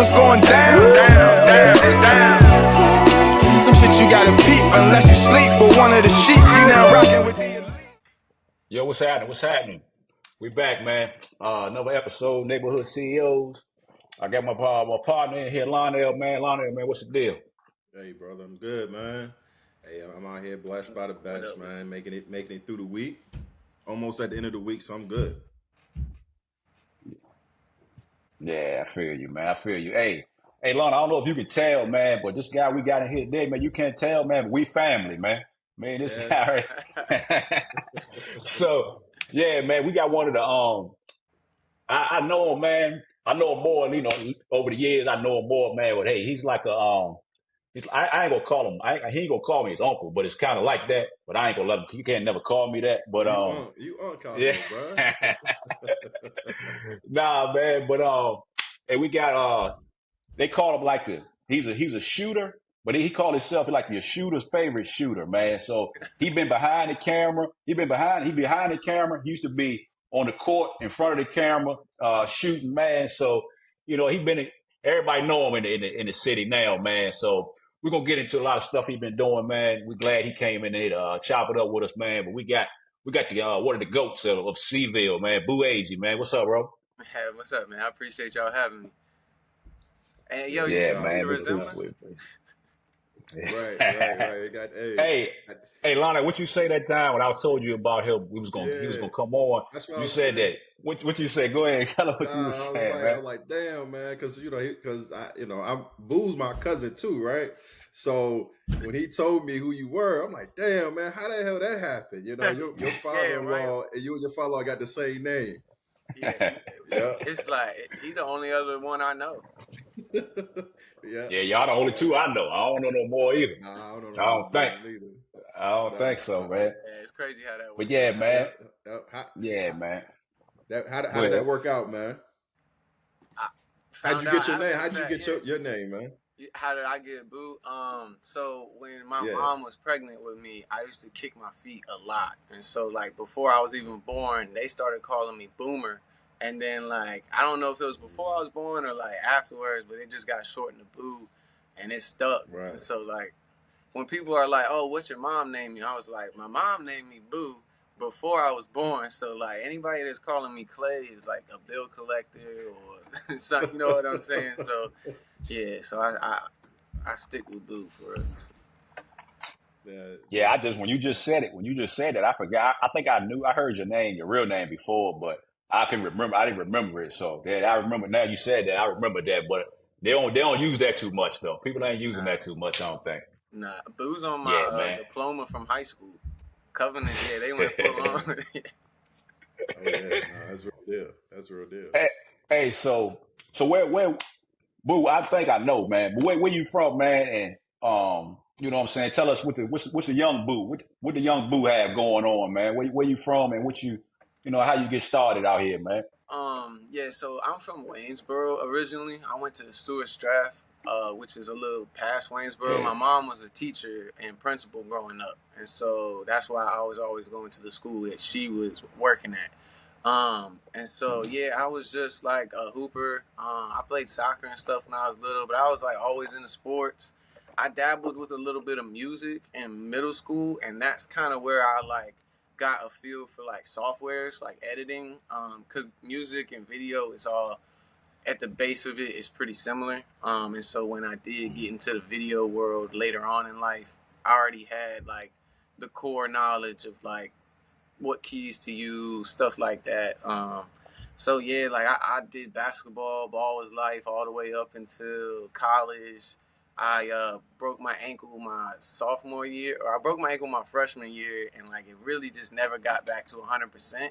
what's going down, down, down, down. Some shit you gotta peep unless you sleep. But one of the sheep, you now rocking with the elite. Yo, what's happening? What's happening? We back, man. Another episode, Neighborhood CEOs. I got my partner in here, Lionel, man. Lionel, man, what's the deal? Hey, brother, I'm good, man. Hey, I'm out here blessed by the best, man. Making it through the week. Almost at the end of the week, so I'm good. Yeah, I feel you, man. I feel you. Hey, Lon, I don't know if you can tell, man, but this guy we got in here today, man, you can't tell, man, but we family, man. Man, this guy. So, yeah, man, we got one of the I know him, man. I know him more, over the years. I know him more, man. But hey, he's like a I ain't gonna call him. He ain't gonna call me his uncle, but it's kind of like that. But I ain't gonna let him. You can't never call me that. But you call yeah, me, bro. nah, man. But and we got they call him like he's a shooter, but he called himself like the shooter's favorite shooter, man. So he been behind the camera. He behind the camera. He used to be on the court in front of the camera, shooting, man. So everybody know him in the city now, man. So we're gonna get into a lot of stuff he's been doing, man. We're glad he came in there to chop it up with us, man. But we got the one of the goats of Seville, man. Boo Agee, man. What's up, bro? Hey, what's up, man? I appreciate y'all having me. And yo, yeah, you man, see the resemblance? Right. Hey, Lana, what you say that time when I told you about him? He was gonna come on. You said that. What you say? Go ahead and tell him what you were saying, man. I was like, damn, man, because I'm Boo's my cousin too, right? So when he told me who you were, I'm like, damn, man, how the hell that happened? You know, your father-in-law and you and your father-in-law got the same name. Yeah, it's like he the only other one I know. Yeah, y'all the only two I know. I don't know no more either. Nah, I don't think so, man. Yeah, it's crazy how that works. But yeah, man. Man. How did that work out, man? How'd you get your name? How'd you get your name, man? How did I get Boo? So when my mom was pregnant with me, I used to kick my feet a lot. And so like before I was even born, they started calling me Boomer. And then like I don't know if it was before I was born or like afterwards, but it just got shortened to Boo and it stuck. Right. And so like when people are like, "Oh, what's your mom name you?" I was like, "My mom named me Boo before I was born." So like anybody that's calling me Clay is like a bill collector or something, you know what I'm saying? So yeah, so I stick with Boo for us. Yeah, when you just said it, I forgot. I think I heard your real name before, but I didn't remember it. So yeah, I remember now you said that. I remember that, but they don't use that too much though. People ain't using that too much, I don't think. Nah, Boo's on my diploma from high school. Covenant, yeah, they went full on. Oh yeah, that's real deal. Hey, so where Boo? I think I know, man. But where you from, man? And you know what I'm saying? Tell us what's the young Boo? What the young Boo have going on, man? Where you from, and how you get started out here, man? Yeah, so I'm from Waynesboro originally. I went to Stewart Strath, which is a little past Waynesboro. Yeah. My mom was a teacher and principal growing up, and so that's why I was always going to the school that she was working at. And so yeah, I was just like a hooper. I played soccer and stuff when I was little, but I was like always into sports. I dabbled with a little bit of music in middle school, and that's kind of where I like got a feel for like softwares, like editing, because music and video is all at the base of it is pretty similar. And so when I did get into the video world later on in life, I already had like the core knowledge of like what keys to use, stuff like that. So yeah, like I did basketball, ball was life all the way up until college. I broke my ankle my sophomore year, or I broke my ankle my freshman year, and like it really just never got back to 100%.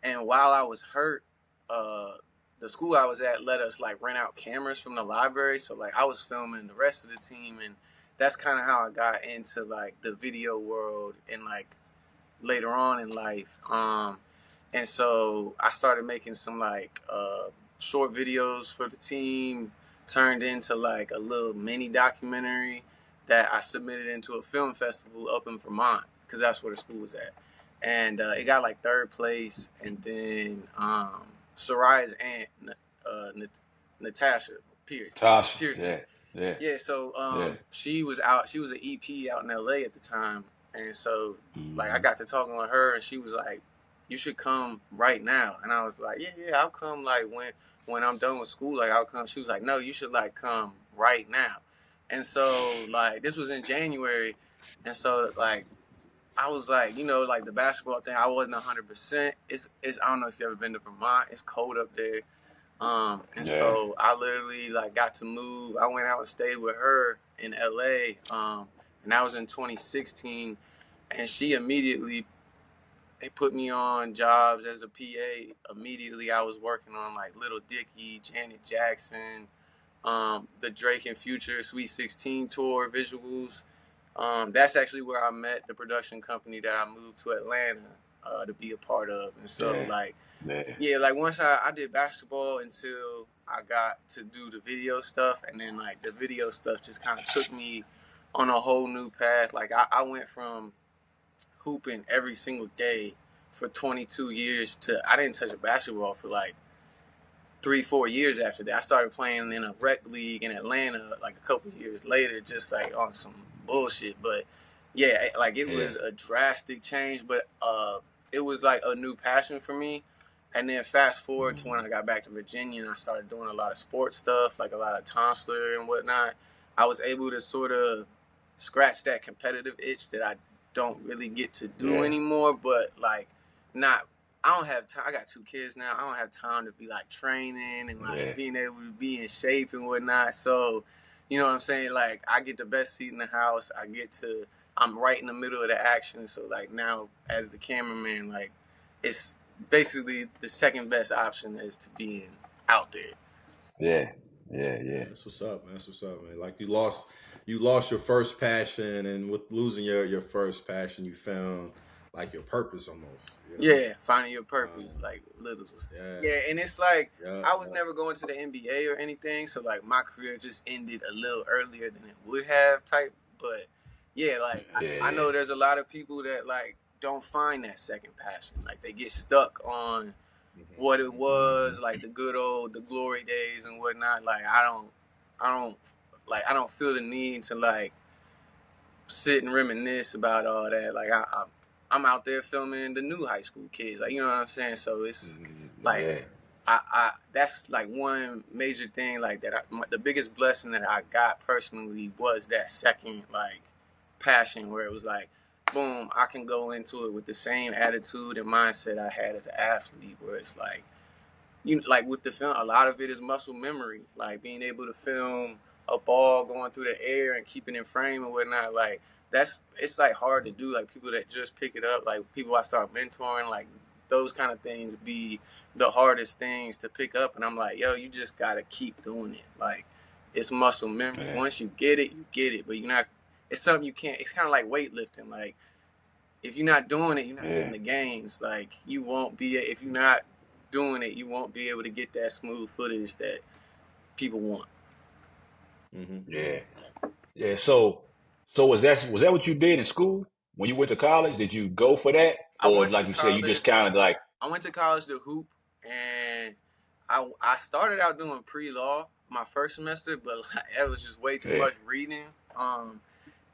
And while I was hurt, the school I was at let us like rent out cameras from the library, so like I was filming the rest of the team, and that's kind of how I got into like the video world and like later on in life. And so I started making some like short videos for the team, turned into like a little mini documentary that I submitted into a film festival up in Vermont, because that's where the school was at. And it got like third place. And then Soraya's aunt, Natasha, Tasha. Yeah. Yeah, so Yeah. she was out. She was an EP out in LA at the time, and so like I Mm-hmm. got to talking with her, and she was like, "You should come right now." And I was like, "Yeah, I'll come. Like when I'm done with school, like I'll come." She was like, "No, you should like come right now." And so like this was in January, and so like I was like, like the basketball thing, I wasn't 100%. It's I don't know if you ever been to Vermont. It's cold up there. And Yeah. so I literally like got to move. I went out and stayed with her in LA. And that was in 2016. And she immediately they put me on jobs as a PA. Immediately I was working on like Little Dicky, Janet Jackson, the Drake and Future Sweet 16 tour visuals. That's actually where I met the production company that I moved to Atlanta to be a part of. And so Yeah. like Yeah. yeah, like once I did basketball until I got to do the video stuff, and then like the video stuff just kind of took me on a whole new path. Like I went from hooping every single day for 22 years to I didn't touch a basketball for like 3-4 years after that. I started playing in a rec league in Atlanta like a couple years later, just like on some bullshit. But yeah, like it Yeah. was a drastic change, but it was like a new passion for me. And then fast forward to when I got back to Virginia and I started doing a lot of sports stuff, like a lot of tonsler and whatnot. I was able to sort of scratch that competitive itch that I don't really get to do Yeah. anymore, but like not I don't have time. I got 2 kids now. I don't have time to be like training and like Yeah. being able to be in shape and whatnot. So, you know what I'm saying? Like I get the best seat in the house. I'm right in the middle of the action. So like now as the cameraman, like it's basically the second best option is to being out there. Yeah. Yeah. Yeah, Yeah. that's what's up, man. That's what's up, man. Like you lost your first passion, and with losing your first passion, you found like your purpose almost. Yeah, finding your purpose, Um, like little. yeah, Yeah, and it's like yeah, I was never going to the NBA or anything, so like my career just ended a little earlier than it would have. Type, but yeah, like I Yeah. know there's a lot of people that like don't find that second passion. Like they get stuck on what it Mm-hmm. was, like the good old, the glory days and whatnot. Like I don't, I don't feel the need to like sit and reminisce about all that. Like I'm out there filming the new high school kids. Like you know what I'm saying. So it's like Yeah. I that's like one major thing like that. The biggest blessing that I got personally was that second like passion where it was like, boom, I can go into it with the same attitude and mindset I had as an athlete. Where it's like like with the film, a lot of it is muscle memory, like being able to film a ball going through the air and keeping it in frame and whatnot. Like it's like hard to do. Like people that just pick it up, like people I start mentoring, like those kind of things be the hardest things to pick up. And I'm like, yo, you just gotta keep doing it. Like it's muscle memory. Yeah. Once you get it, you get it. But you're not. It's something you can't. It's kind of like weightlifting. Like if you're not doing it, you're not getting the gains. Like you won't be if you're not doing it, you won't be able to get that smooth footage that people want. Yeah. Yeah. So was that what you did in school when you went to college? Did you go for that, I or went like to you said, you college. just kind of like I went to college to hoop, and I started out doing pre-law my first semester, but like, it was just way too much reading.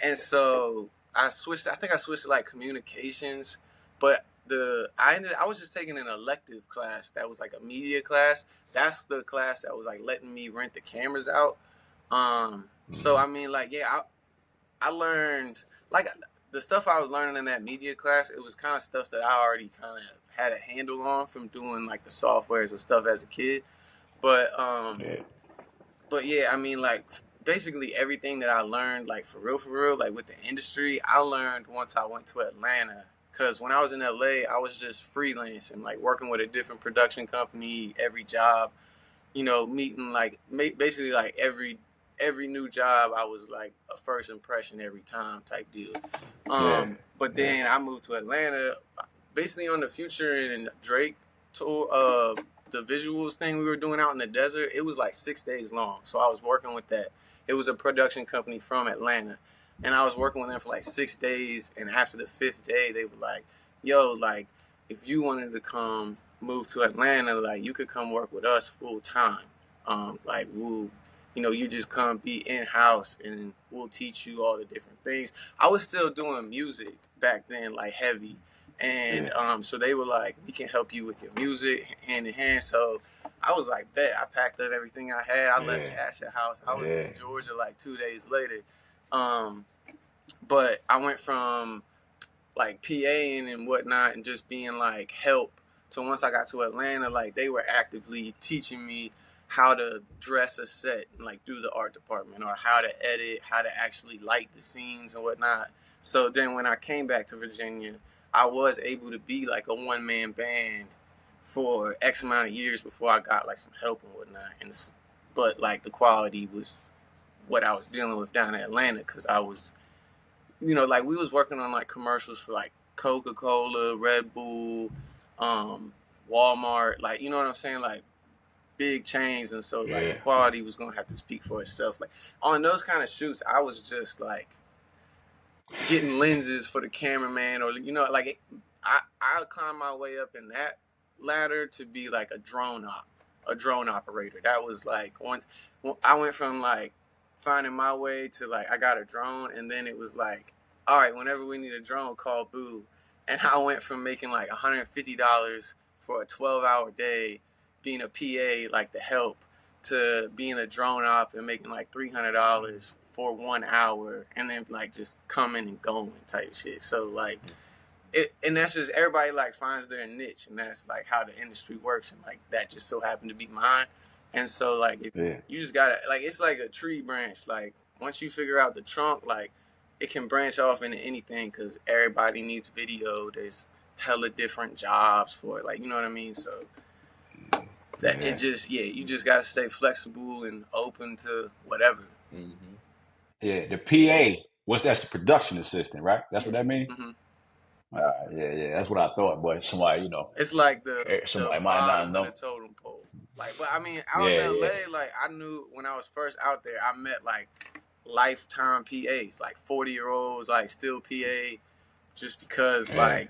And so I switched. I think I switched to like communications, but I was just taking an elective class that was like a media class. That's the class that was like letting me rent the cameras out. So I mean, like, yeah, I learned like the stuff I was learning in that media class. It was kind of stuff that I already kind of had a handle on from doing like the softwares and stuff as a kid. But yeah, but yeah, I mean, like basically everything that I learned, like for real, like with the industry, I learned once I went to Atlanta. Cause when I was in LA, I was just freelancing, like working with a different production company every job. Meeting like basically like every new job, I was like a first impression every time type deal. yeah, But yeah, then I moved to Atlanta, basically on the Future and Drake tour. The visuals thing we were doing out in the desert, it was like 6 days long. So I was working with that. It was a production company from Atlanta, and I was working with them for like 6 days. And after the fifth day, they were like, "Yo, like, if you wanted to move to Atlanta, like, you could come work with us full time. Like, we'll you just come be in-house and we'll teach you all the different things. I was still doing music back then, like heavy. And so they were like, we can help you with your music hand in hand. So I was like, bet. I packed up everything I had. I left Tasha house. I was in Georgia like 2 days later. But I went from like PAing and whatnot and just being like help. So once I got to Atlanta, like they were actively teaching me how to dress a set, like through the art department, or how to edit, how to actually light the scenes and whatnot. So then when I came back to Virginia, I was able to be like a one-man band for X amount of years before I got like some help and whatnot. But like the quality was what I was dealing with down in Atlanta, because I was, like we was working on like commercials for like Coca-Cola, Red Bull, Walmart, like, you know what I'm saying? Like big chains. And so like the quality was going to have to speak for itself. Like on those kind of shoots, I was just like getting lenses for the cameraman, or, like I climbed my way up in that ladder to be like a drone operator. That was like once I went from like finding my way to like I got a drone, and then it was like, all right, whenever we need a drone, call Boo. And I went from making like $150 for a 12-hour day being a PA, like the help, to being a drone op and making like $300 for 1 hour, and then like just coming and going type shit. So like and that's just, everybody like finds their niche, and that's like how the industry works, and like that just so happened to be mine. And so like you just gotta, like, it's like a tree branch. Like once you figure out the trunk, like it can branch off into anything, because everybody needs video. There's hella different jobs for it, like, you know what I mean? So that it just, you just gotta stay flexible and open to whatever. Yeah, the PA, that's the production assistant, right? That's what that means? That's what I thought, but somebody, it's like the somebody might not bottom know. of the totem pole. Like, but I mean, out in LA, like I knew when I was first out there, I met like lifetime PAs, like 40-year-olds, like still PA, just because like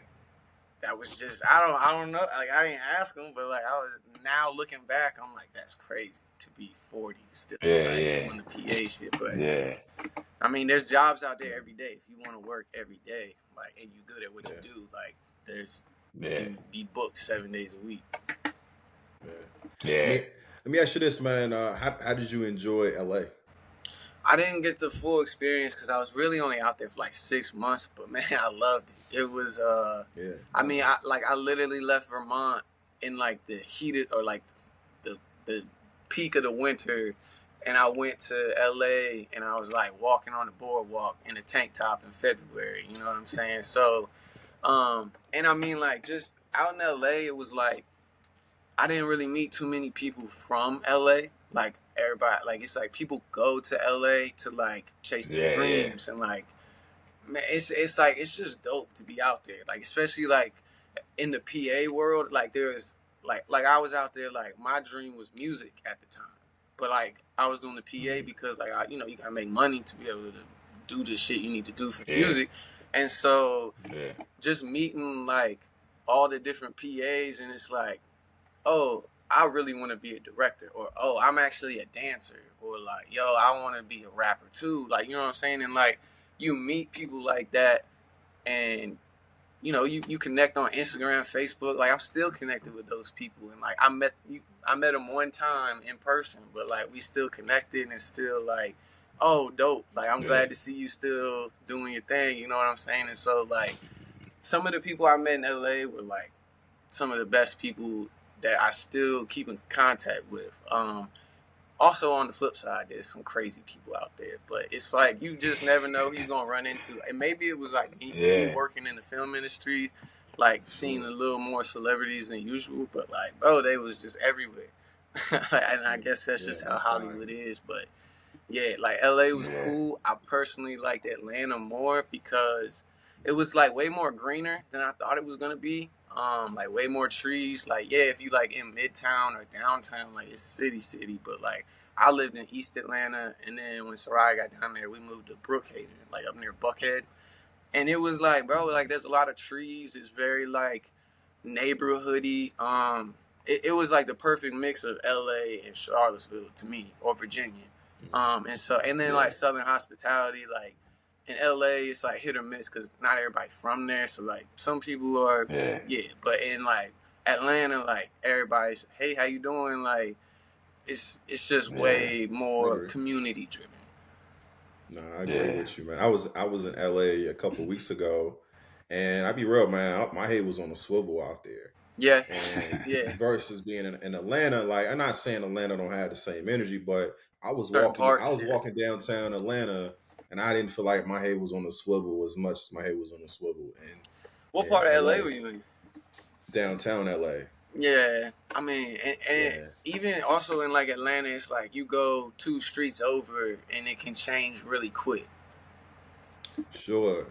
that was just, I don't know, like I didn't ask them, but like I was, now looking back, I'm like, that's crazy to be 40 still doing the PA shit. But I mean, there's jobs out there every day if you want to work every day, like, and you good at what you do. Like there's you can be booked 7 days a week. Let me ask you this, man. How did you enjoy LA? I didn't get the full experience because I was really only out there for like 6 months, but man, I loved it. It was I mean, I literally left Vermont in like the heated, or like the peak of the winter, and I went to LA, and I was like walking on the boardwalk in a tank top in February, you know what I'm saying? So and I mean, like, just out in LA, it was like I didn't really meet too many people from LA. Like everybody, like it's like people go to LA to like chase their dreams, and like, man, it's like it's just dope to be out there. Like especially like in the PA world, like there's like I was out there, like my dream was music at the time, but like I was doing the PA because like you gotta make money to be able to do the shit you need to do for music, and so just meeting like all the different PAs, and it's like, oh, I really want to be a director, or oh, I'm actually a dancer, or like, yo, I want to be a rapper too. Like, you know what I'm saying? And like, you meet people like that, and you connect on Instagram, Facebook. Like, I'm still connected with those people, and like I met them one time in person, but like we still connected, and still like, oh, dope. Like, I'm glad to see you still doing your thing. You know what I'm saying? And so like, some of the people I met in LA were like some of the best people that I still keep in contact with. Also on the flip side, there's some crazy people out there, but it's like you just never know who you're gonna run into. And maybe it was like me working in the film industry, like seeing a little more celebrities than usual, but like, bro, they was just everywhere. And I guess that's just how Hollywood is. But yeah, like LA was cool. I personally liked Atlanta more because it was like way more greener than I thought it was gonna be. Like way more trees. Like, yeah, if you like in Midtown or downtown, like it's city, but like I lived in East Atlanta, and then when Soraya got down there, we moved to Brookhaven, like up near Buckhead. And it was like, bro, like there's a lot of trees. It's very like neighborhoody. It was like the perfect mix of LA and Charlottesville to me, or Virginia. And then like Southern hospitality, like in LA, it's like hit or miss because not everybody from there. So like some people are, but in like Atlanta, like everybody's, hey, how you doing? Like it's just way more community driven. No, I agree with you, man. I was in LA a couple weeks ago, and I'll be real, man. My head was on a swivel out there. Yeah, And versus being in Atlanta, like I'm not saying Atlanta don't have the same energy, but I was walking downtown Atlanta, and I didn't feel like my head was on a swivel as much as my head was on a swivel. And what part of LA were you in? Downtown LA. Yeah, I mean, and even also in like Atlanta, it's like you go 2 streets over and it can change really quick. Sure.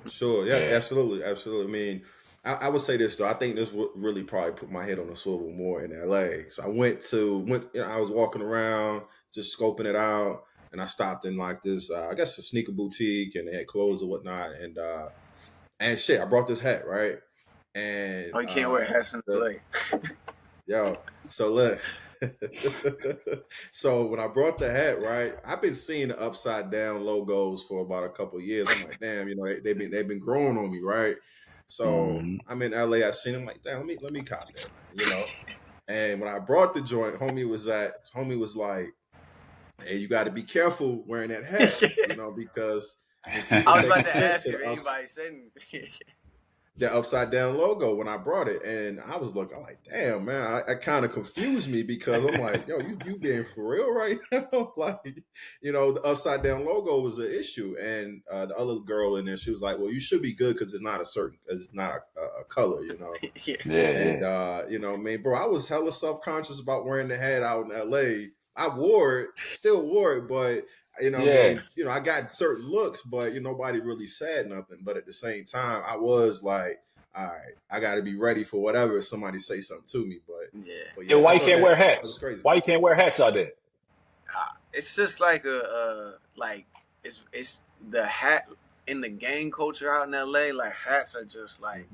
Yeah, absolutely. I mean, I would say this though. I think this would really probably put my head on a swivel more in LA. So I I was walking around, just scoping it out, and I stopped in like this, I guess a sneaker boutique, and they had clothes or whatnot, and shit, I brought this hat, right? And you can't wear hats in LA. Yo, so look. So when I brought the hat, right, I've been seeing the upside down logos for about a couple of years. I'm like, damn, they've been growing on me, right? So I'm in LA. I seen them like, damn, let me cop that, And when I brought the joint, homie was like, hey, you got to be careful wearing that hat, because I was about to ask if anybody said anything. The upside down logo when I brought it, and I was looking like, damn, man, I kind of confused me because I'm like, yo, you being for real right now? Like, the upside down logo was an issue, and the other girl in there, she was like, well, you should be good because it's not a color, And man, bro, I was hella self conscious about wearing the hat out in LA. I still wore it, but I got certain looks, but nobody really said nothing. But at the same time, I was like, all right, I got to be ready for whatever somebody say something to me. But why you can't wear hats? Why you can't wear hats out there? It's just like it's the hat in the gang culture out in LA. Like hats are just like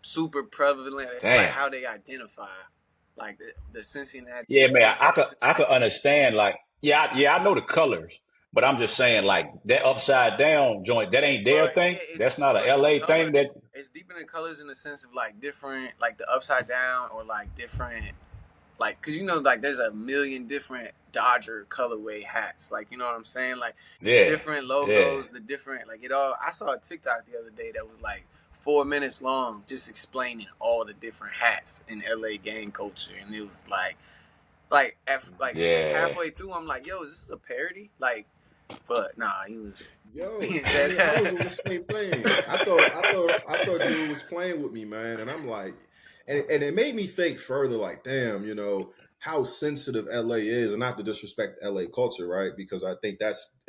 super prevalent. Like how they identify, like the Cincinnati. Yeah, man, I could understand. Like, I know the colors, but I'm just saying, like that upside down joint, that ain't their thing. That's not a LA thing. That it's deeper than colors in the sense of like different, like the upside down or like different, like because like there's a million different Dodger colorway hats. Like you know what I'm saying? Like different logos, the different like it all. I saw a TikTok the other day that was like 4 minutes long, just explaining all the different hats in LA gang culture, and it was halfway through, I'm like, yo, is this a parody? Like, but nah, he was. Yo, I was on the same thing. I thought dude was playing with me, man, and I'm like, and it made me think further, like, damn, how sensitive LA is, and not to disrespect LA culture, right? Because I think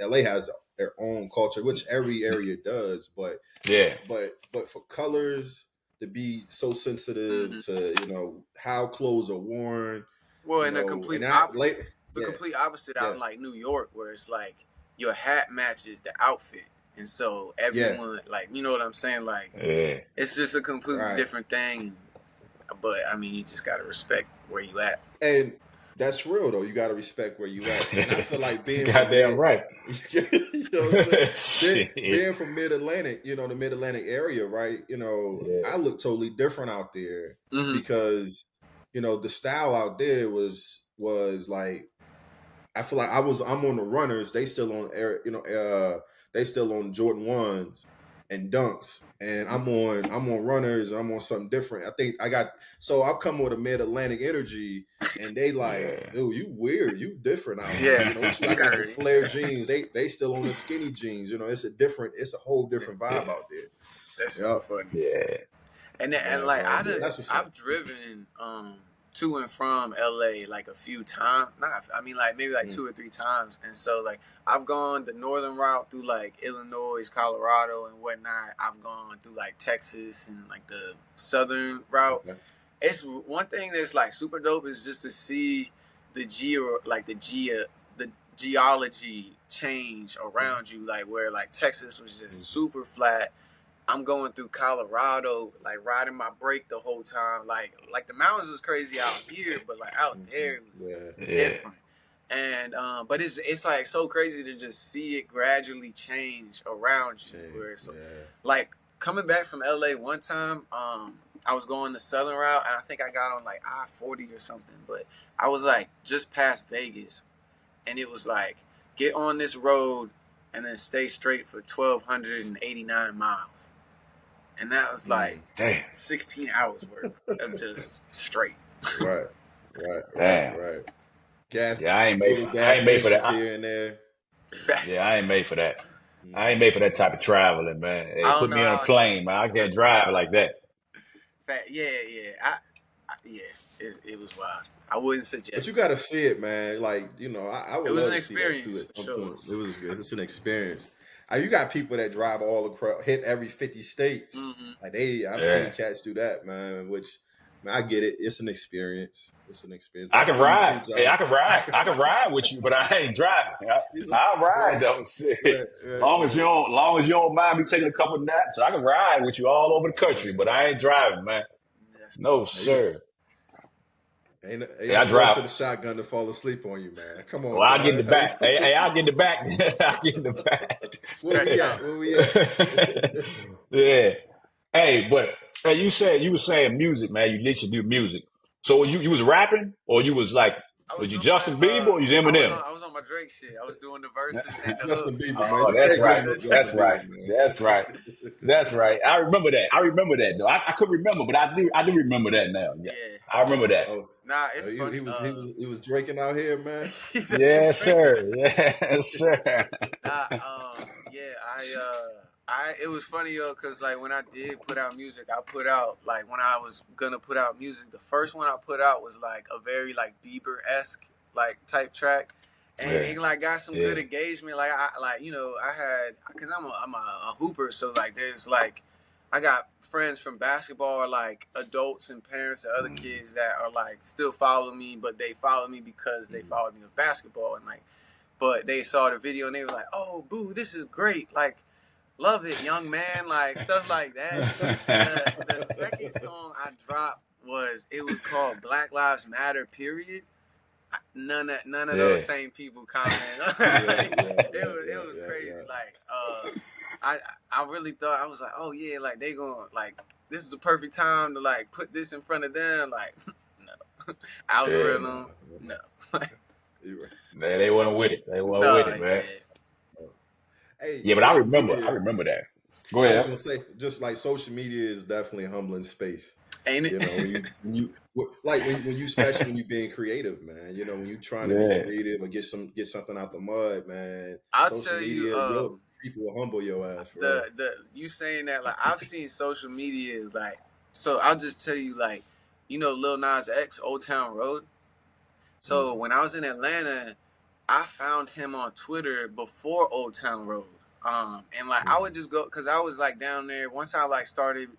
LA has their own culture, which every area does, but for colors to be so sensitive to how clothes are worn. Well, and the complete opposite out in like New York, where it's like your hat matches the outfit, and so everyone like you know what I'm saying, like it's just a completely different thing. But I mean, you just gotta respect where you at. And that's real though. You gotta respect where you at. And I feel like being goddamn right. Being from Mid Atlantic, the Mid Atlantic area, right? I look totally different out there because the style out there was like I feel like I'm on the runners. They still on they still on Jordan 1s and dunks, and I'm on runners. I'm on something different. I think I'm coming with a Mid Atlantic energy, and they like, dude, you weird, you different out here. I got the flare jeans. They still on the skinny jeans. It's a whole different vibe out there. That's so funny. Yeah, and like I've driven to and from LA like a few times. Maybe 2 or 3 times. And so like I've gone the northern route through like Illinois, Colorado, and whatnot. I've gone through like Texas and like the southern route. Okay. It's one thing that's like super dope is just to see the geology change around you, like where like Texas was just super flat. I'm going through Colorado, like riding my brake the whole time. Like the mountains was crazy out here, but like out there it was different. And but it's like so crazy to just see it gradually change around you. Where it's like coming back from LA one time, I was going the southern route, and I think I got on like I-40 or something. But I was like just past Vegas, and it was like get on this road and then stay straight for 1,289 miles, and that was like 16 hours worth of just straight. Right. Gas, Yeah, I ain't made for that. Here and there. Yeah, I ain't made for that. I ain't made for that type of traveling, man. Hey, put me on a plane, man. I can't drive like that. Yeah. It was wild. I wouldn't suggest. But you got to see it, man. Like, you know, I would love to see that too at some point. It's an experience. You got people that drive all across, hit every 50 states. Like I've seen cats do that, man. Which, man, I get it. It's an experience. I can ride. Hey, I can ride with you, but I ain't driving. I'll ride though. Shit. Long as you don't mind me taking a couple naps, I can ride with you all over the country, but I ain't driving, man. No, sir. Ain't I drive to the shotgun to fall asleep on you, man. Come on. Well, I'll get in the back. Hey, I'll get in the back. I'll get in the back. Where we at? Yeah. Hey, but you were saying music, man. You literally do music. So you was rapping, or you was like, was you Justin Bieber or you Eminem? I was on my Drake shit. I was doing the verses and the Justin hooks. Bieber, man. Oh, that's right. I remember that though. I couldn't remember, but I do remember that now. Yeah. I remember that. Nah, it's funny. He was drinking out here, man. Yes, sir. Yes, sir. It was funny, yo, because like when I did put out music, I put out like when I was gonna put out music, the first one I put out was like a very like Bieber-esque like type track, and it like got some good engagement. Like I had, because I'm a hooper, so like there's like I got friends from basketball, or like adults and parents and other kids that are like still follow me, but they follow me because they followed me with basketball, and like, but they saw the video and they were like, "Oh, boo, this is great!" Like, love it, young man, like stuff like that. The second song I dropped was called Black Lives Matter. Period. None of those same people commented. It was crazy. Like I really thought, I was like, oh yeah, like they gonna like this is a perfect time to like put this in front of them. Like no, algorithm, no. Man, they wasn't with it. They wasn't with it, man. Hey, but I remember that. Go ahead. I was gonna say, just like social media is definitely a humbling space. Ain't it? You know, when you especially when you being creative, man. You know, when you trying to be creative or get something out the mud, man. I'll tell you, people will humble your ass. You saying that, like, I've seen social media, like, so I'll just tell you, like, you know, Lil Nas X, Old Town Road. So when I was in Atlanta, I found him on Twitter before Old Town Road. And like I would just go, because I was like down there once I like started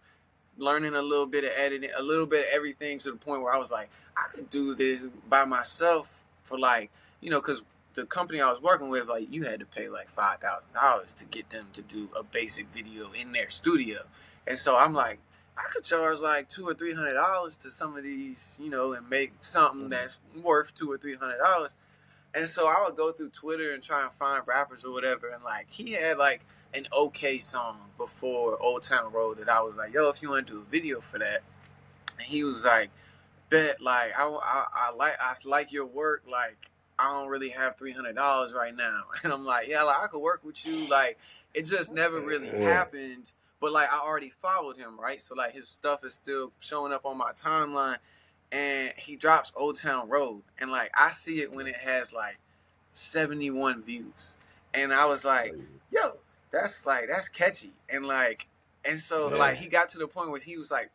learning a little bit of editing, a little bit of everything, to the point where I was like, I could do this by myself for like, you know, because the company I was working with, like, you had to pay like $5,000 to get them to do a basic video in their studio. And so I'm like, I could charge like $200 or $300 to some of these, you know, and make something that's worth $200 or $300. And so I would go through Twitter and try and find rappers or whatever, and like he had like an okay song before Old Town Road that I was like, yo, if you want to do a video for that, and he was like, bet, like I like your work, like I don't really have $300 right now, and I'm like, yeah, like I could work with you, like it just never really happened, but like I already followed him, right? So like his stuff is still showing up on my timeline. And he drops Old Town Road, and like I see it when it has like 71 views, and I was like, yo, that's catchy, and so like he got to the point where he was like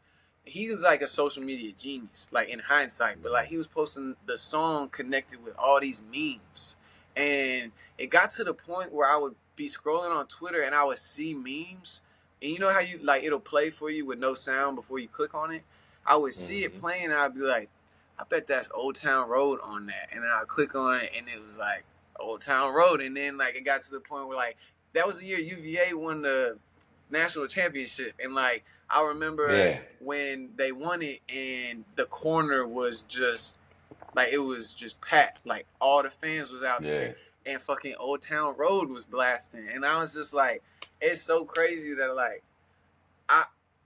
a social media genius, like in hindsight, but like he was posting the song connected with all these memes, and it got to the point where I would be scrolling on Twitter and I would see memes, and you know how you like it'll play for you with no sound before you click on it. I would see it playing, and I'd be like, I bet that's Old Town Road on that. And then I'd click on it, and it was like Old Town Road. And then like it got to the point where like that was the year UVA won the national championship. And like I remember when they won it, and the corner was just like it was just packed. Like all the fans was out Yeah. there, and fucking Old Town Road was blasting, and I was just like, it's so crazy that like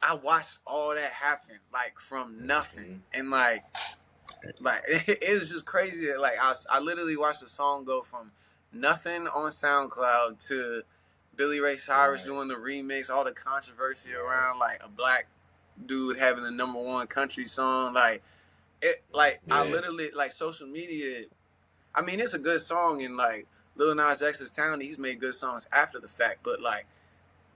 I watched all that happen like from nothing, and like it was just crazy that like I literally watched the song go from nothing on SoundCloud to Billy Ray Cyrus doing the remix, all the controversy around like a black dude having the #1 country song, like it, like I literally like social media. I mean, it's a good song, and like Lil Nas X is talented. He's made good songs after the fact, but like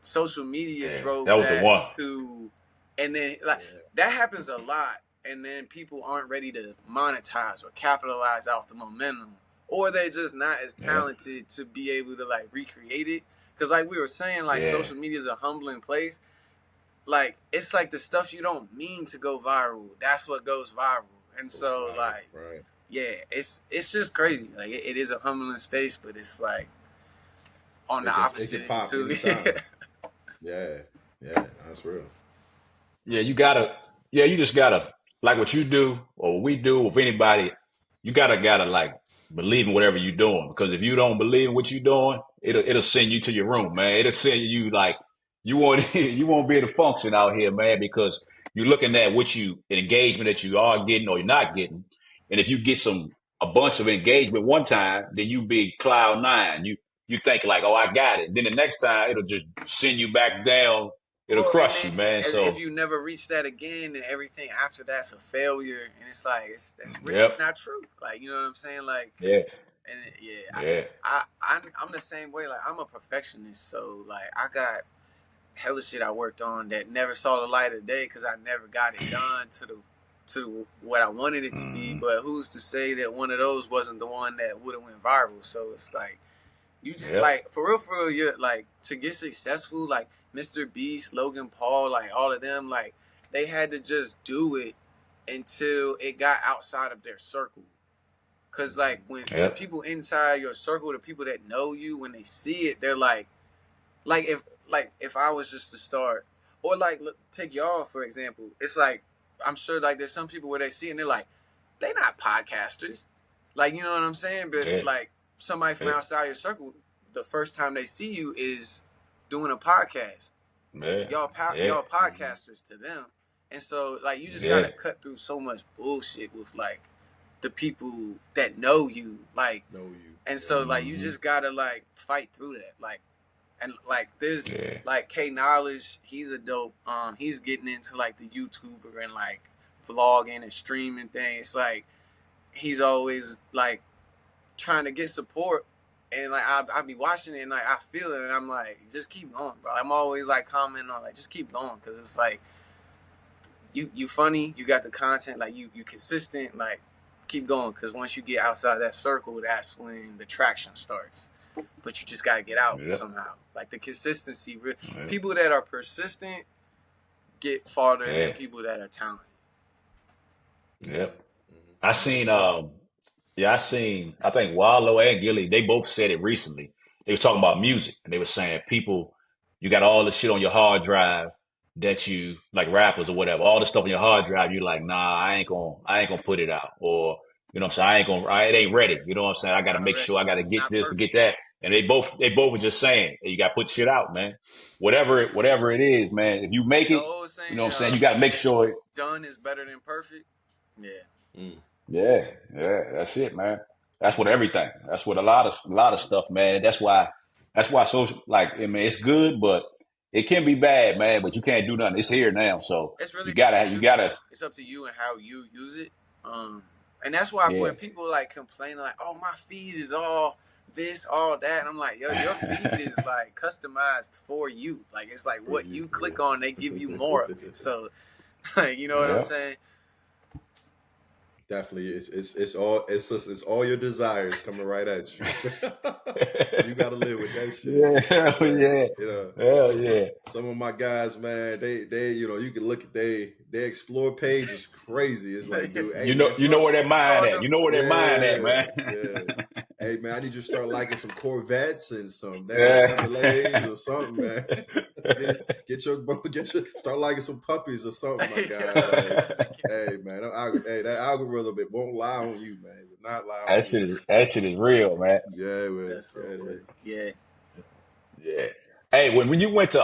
social media drove that was the one. to, and then like that happens a lot, and then people aren't ready to monetize or capitalize off the momentum, or they're just not as talented to be able to like recreate it. Because like we were saying, like social media is a humbling place. Like it's like the stuff you don't mean to go viral, that's what goes viral, and so it's just crazy. Like it is a humbling space, but it's like on the opposite end too. Yeah, that's real. Yeah, you just gotta, like what you do or what we do with anybody, you gotta like believe in whatever you're doing, because if you don't believe in what you're doing, it'll send you to your room, man. It'll send you like you won't be able to function out here, man, because you're looking at the engagement that you are getting or you're not getting. And if you get a bunch of engagement one time, then you be cloud nine. You think like, oh, I got it. Then the next time it'll just send you back down. It'll crush you, man. So if you never reach that again, and everything after that's a failure, and it's like that's really not true. Like, you know what I'm saying? Like, I'm the same way. Like, I'm a perfectionist, so like I got hella shit I worked on that never saw the light of day because I never got it done to what I wanted it to be. But who's to say that one of those wasn't the one that would have went viral? So it's like, you just like for real, you're like, to get successful, like Mr. Beast, Logan Paul, like all of them, like they had to just do it until it got outside of their circle. Cause like when the people inside your circle, the people that know you, when they see it, they're like if I was just to start, or like look, take y'all for example, it's like I'm sure like there's some people where they see and they're like, they not podcasters, like, you know what I'm saying? But like somebody from outside your circle, the first time they see you is doing a podcast. Y'all podcasters to them, and so like you just gotta cut through so much bullshit with like the people that know you, like and so like you just gotta like fight through that, like. And like there's like K Knowledge, he's a dope. He's getting into like the YouTuber and like vlogging and streaming things. Like he's always like trying to get support, and like I be watching it and like I feel it, and I'm like, just keep going, bro. I'm always like commenting on like, just keep going, because it's like you funny, you got the content, like you consistent, like keep going, because once you get outside that circle, that's when the traction starts. But you just gotta get out somehow. Like the consistency, people that are persistent get farther than people that are talented. I seen I think Wallow and Gilly, they both said it recently. They was talking about music, and they were saying, people, you got all the shit on your hard drive that you, like rappers or whatever, all the stuff on your hard drive, you're like, nah, I ain't gonna put it out, or you know what I'm saying, it ain't ready. You know what I'm saying? I gotta make sure I gotta get this and get that. And they both were just saying, hey, you gotta put shit out, man. Whatever it is, man. If you make it, saying, you know what I'm saying, you gotta make sure it done is better than perfect. Yeah, that's it, man. That's what everything. That's what a lot of stuff, man. That's why social, like, I mean, it's good, but it can be bad, man. But you can't do nothing. It's here now, so it's really you gotta. It's up to you and how you use it. And that's why when people like complain, like, "Oh, my feed is all this, all that," and I'm like, "Yo, your feed is like customized for you. Like, it's like what you click on, they give you more of it. So, like, you know what I'm saying?" Definitely, it's all your desires coming right at you. You gotta live with that shit. Some of my guys, man, they you know, you can look at they explore page is crazy. It's like, dude, hey, you know where their mind at. You know where their mind at, man. Hey man, I need you to start liking some Corvettes and some Chevrolets or something, man. get your start liking some puppies or something, my guy. Like, hey man, that algorithm it won't lie on you, man. It will not lie on you. That shit is real, man. Yeah, it is. That's Yeah, it so is. yeah. Yeah. Hey, when you went to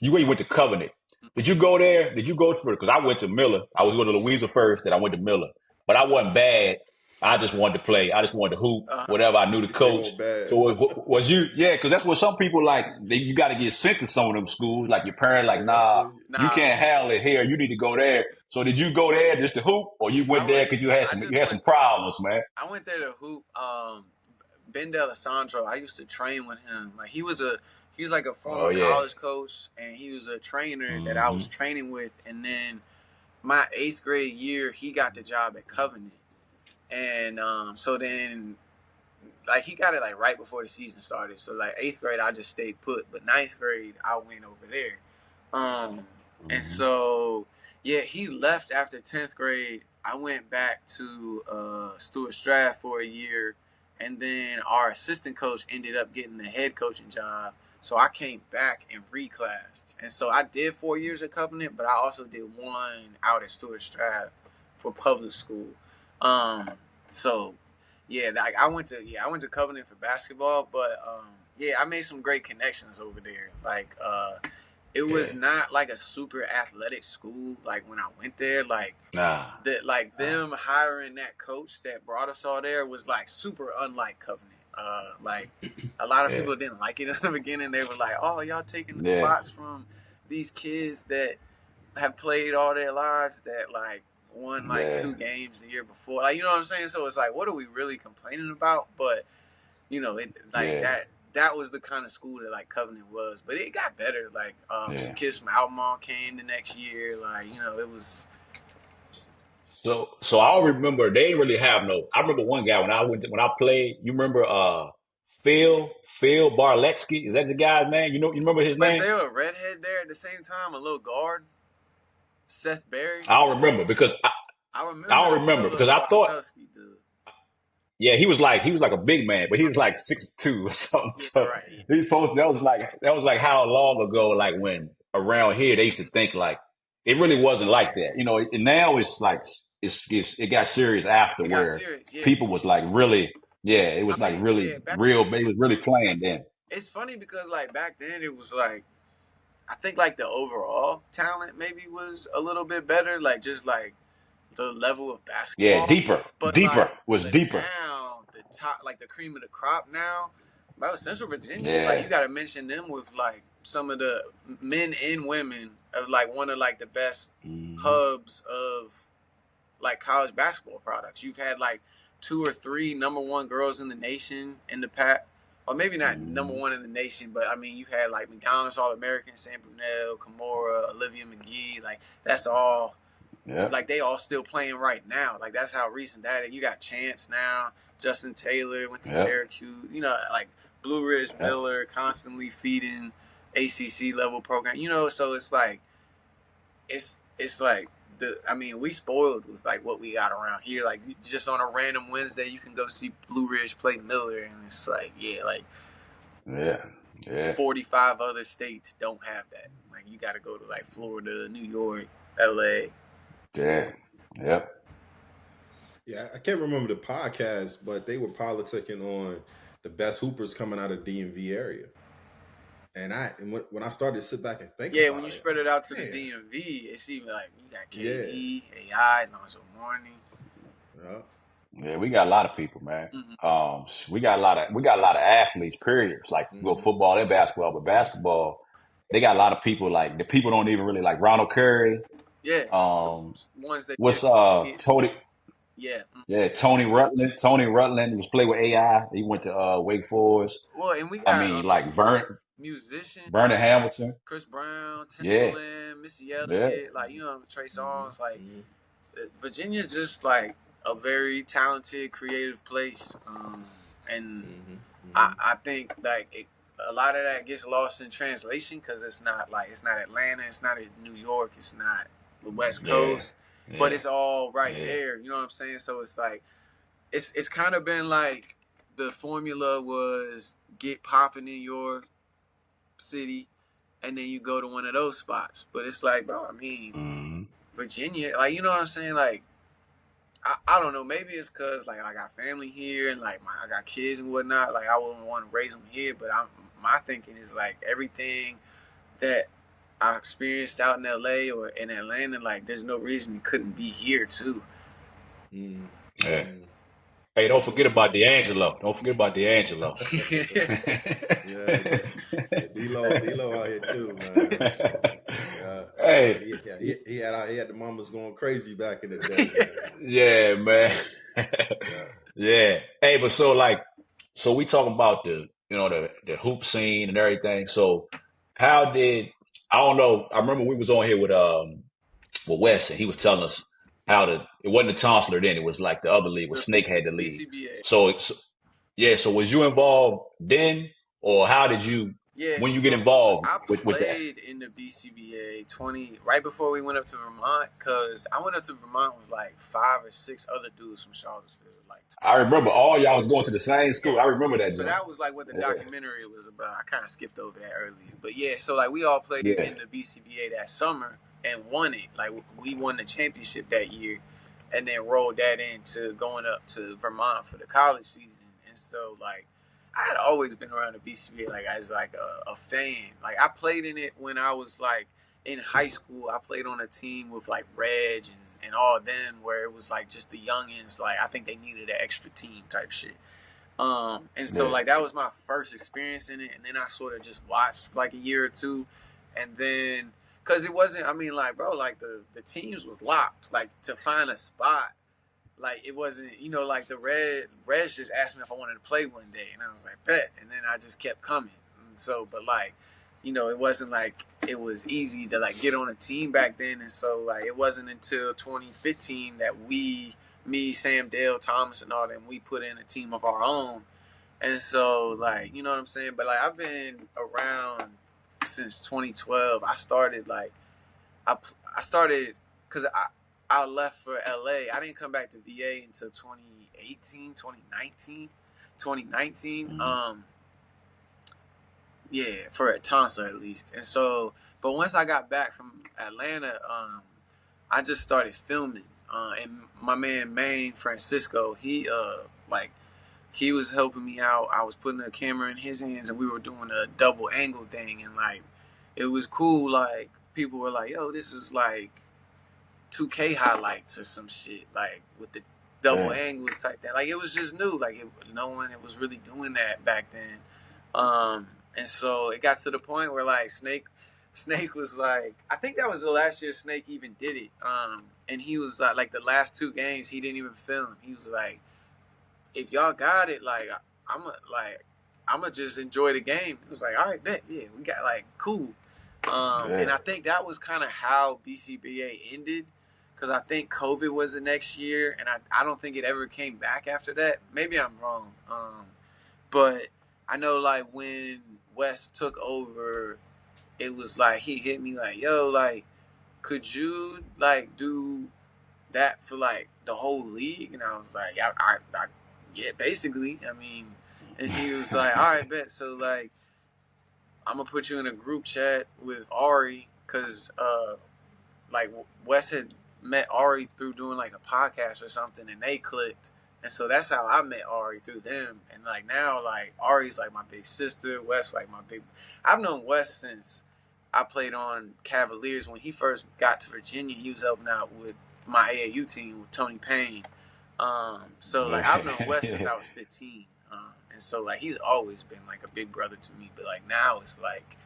you went to Covenant, did you go there? Did you go for it? Because I went to Miller. I was going to Louisa first, then I went to Miller. But I wasn't bad. I just wanted to play. I just wanted to hoop, Uh-huh. whatever. I knew the They coach. won't bad. So was you? Yeah, because that's what some people like. You got to get sent to some of them schools. Like your parents, like, Yeah, I nah, feel you. you Nah, can't handle it here. You need to go there. So did you go there just to hoop, or you went there because I just you had some went. problems, man? I went there to hoop. Ben D'Alessandro. I used to train with him. Like he's like a Oh former yeah. college coach, and he was a trainer that I Mm-hmm. was training with. And then my 8th grade year, he got the job at Covenant, and so then like he got it like right before the season started. So like 8th grade, I just stayed put, but 9th grade, I went over there. And Mm-hmm. so yeah, he left after 10th grade. I went back to Stuart Strath for a year, and then our assistant coach ended up getting the head coaching job. So I came back and reclassed, and so I did 4 years at Covenant, but I also did 1 out at Stuart Strath for public school. So yeah, like I went to Covenant for basketball, but yeah, I made some great connections over there. Like it was Yeah. not like a super athletic school. Like when I went there, like Nah. them hiring that coach that brought us all there was like super unlike Covenant. Like a lot of Yeah. people didn't like it in the beginning. They were like, "Oh, y'all taking the Yeah. spots from these kids that have played all their lives that like won like Yeah. 2 games the year before." Like, you know what I'm saying? So it's like, what are we really complaining about? But it like Yeah. that was the kind of school that like Covenant was. But it got better. Like some Yeah. kids from Albemarle came the next year. Like, it was So I don't remember. They didn't really have no. I remember one guy when I played. You remember Phil Barletsky? Is that the guy's name? You remember his was name? there a redhead there at the same time, a little guard? Seth Berry? I don't remember because I I remember don't the remember little because I thought Bartowski dude. yeah he was like a big man, but he's like 6'2" or something. Yeah, So right. he's supposed that was like how long ago? Like when around here they used to think like it really wasn't like that, And now it's like it got serious after It got where serious, yeah. people was like really yeah it I was like mean, really yeah, real. They was really playing then. it's funny because like back then it was like I think like the overall talent maybe was a little bit better, like just like the level of Yeah, basketball. deeper, But deeper was but deeper. now the top, like the cream of the crop now, about Central Virginia, like Yeah. you got to mention them with like some of the men and women of like one of like the best Hmm. hubs of like college basketball products. You've had like 2 or 3 number 1 girls in the nation in the past, or maybe not number Hmm. 1 in the nation, but I mean you had like McDonald's All American, Sam Brunel, Kimura, Olivia McGee, like that's all Yeah. like they all still playing right now. Like that's how recent that is. You got Chance now, Justin Taylor went to Yep. Syracuse. Like Blue Ridge Yep. Miller constantly feeding ACC level program. So it's like it's like we spoiled with like what we got around here. Like just on a random Wednesday, you can go see Blue Ridge play Miller, and it's like like Yeah. Yeah. 45 other states don't have that. Like you got to go to like Florida, New York, LA. Yeah. Yep. Yeah, I can't remember the podcast, but they were politicking on the best hoopers coming out of DMV area. And when I started to sit back and think Yeah, when about you it, spread I'm it out to like, the man, DMV, it seems like you got yeah, KD, AI, Lonzo Mourning. yeah, Yeah, we got a lot of people, man. Mm-hmm. We got a lot of athletes. Period. It's like go mm-hmm, football and basketball, but basketball, they got a lot of people. Like the people don't even really like Ronald Curry. Yeah, the Um, ones that what's get Tony? swept. Yeah. Yeah, Tony Rutland. Tony Rutland was played with AI. He went to Wake Forest. Well, and we I got mean, like musician Vernon Hamilton. Chris Brown, Yeah, Timbaland, Missy yeah, Elliott, like Trey mm-hmm, Songz. Like mm-hmm, Virginia's just like a very talented, creative place, and mm-hmm, I think like a lot of that gets lost in translation because it's not Atlanta, it's not in New York, it's not the West yeah, Coast, but yeah, it's all right yeah, there. You know what I'm saying? So it's like it's kind of been like the formula was get popping in your city, and then you go to one of those spots. But it's like, bro, I mean, Virginia, like, you know what I'm saying? Like, I don't know. Maybe it's because, like, I got family here and, like, I got kids and whatnot. Like, I wouldn't want to raise them here. But my thinking is, like, everything that I experienced out in LA or in Atlanta, like, there's no reason it couldn't be here, too. Yeah. Hey, don't forget about D'Angelo. Don't forget about D'Angelo. Yeah, D-Lo out here too, man. Hey, He had the mamas going crazy back in the day, man. yeah, man. Yeah. Yeah. Hey, but so we talking about the hoop scene and everything. So how did I don't know. I remember we was on here with Wes and he was telling us how it wasn't a Tonsler then, it was like the other league where The Snake had the league. BCBA. So was you involved then or how did you Yeah, when you so get involved I with that? played in the BCBA right before we went up to Vermont, because I went up to Vermont with like 5 or 6 other dudes from Charlottesville. Like, I remember all y'all was going to the same school. I remember that, so John. that was like what the documentary was about. I kind of skipped over that earlier, but yeah, so like we all played Yeah. in the BCBA that summer and won it. Like we won the championship that year, and then rolled that into going up to Vermont for the college season. And so like I had always been around the BCBA like as like a fan. Like I played in it when I was like in high school. I played on a team with like Reg and all them where it was like just the youngins. Like I think they needed an extra team type shit. And so like that was my first experience in it, and then I sort of just watched for like a year or two, and then because it wasn't, I mean, like bro, like the teams was locked. Like to find a spot, like it wasn't, you know, like the Reg just asked me if I wanted to play one day, and I was like bet, and then I just kept coming. And so, but like, you know, it wasn't like it was easy to like get on a team back then, and so like it wasn't until 2015 that me, Sam, Dale, Thomas, and all them, we put in a team of our own. And so, like, you know what I'm saying? But, like, I've been around since 2012. I started, like, I started, because I left for LA. I didn't come back to VA until 2018, 2019. Yeah, for a tonsor at least. And so, but once I got back from Atlanta, I just started filming. And my man Maine Francisco, he was helping me out. I was putting a camera in his hands, and we were doing a double angle thing, and like it was cool. Like people were like, "Yo, this is like 2K highlights or some shit," like with the double angles type thing. Like it was just new. Like no one was really doing that back then. And so it got to the point where like Snake was like, I think that was the last year Snake even did it. And he was like the last 2 games he didn't even film. He was like, if y'all got it, like I'ma just enjoy the game. It was like, all right, bet, yeah, we got like cool. And I think that was kind of how BCBA ended, because I think COVID was the next year, and I don't think it ever came back after that. Maybe I'm wrong, but I know like when Wes took over, it was like he hit me like, yo, like, could you like do that for like the whole league? And I was like, I yeah, basically. I mean, and he was like, all right, bet. So like, I'm gonna put you in a group chat with Ari, because like Wes had met Ari through doing like a podcast or something, and they clicked. And so that's how I met Ari, through them. And like now, like Ari's like my big sister. Wes like my big. I've known Wes since I played on Cavaliers. When he first got to Virginia, he was helping out with my AAU team with Tony Payne. So like I've known Wes since I was 15. And so like he's always been like a big brother to me. But like now it's like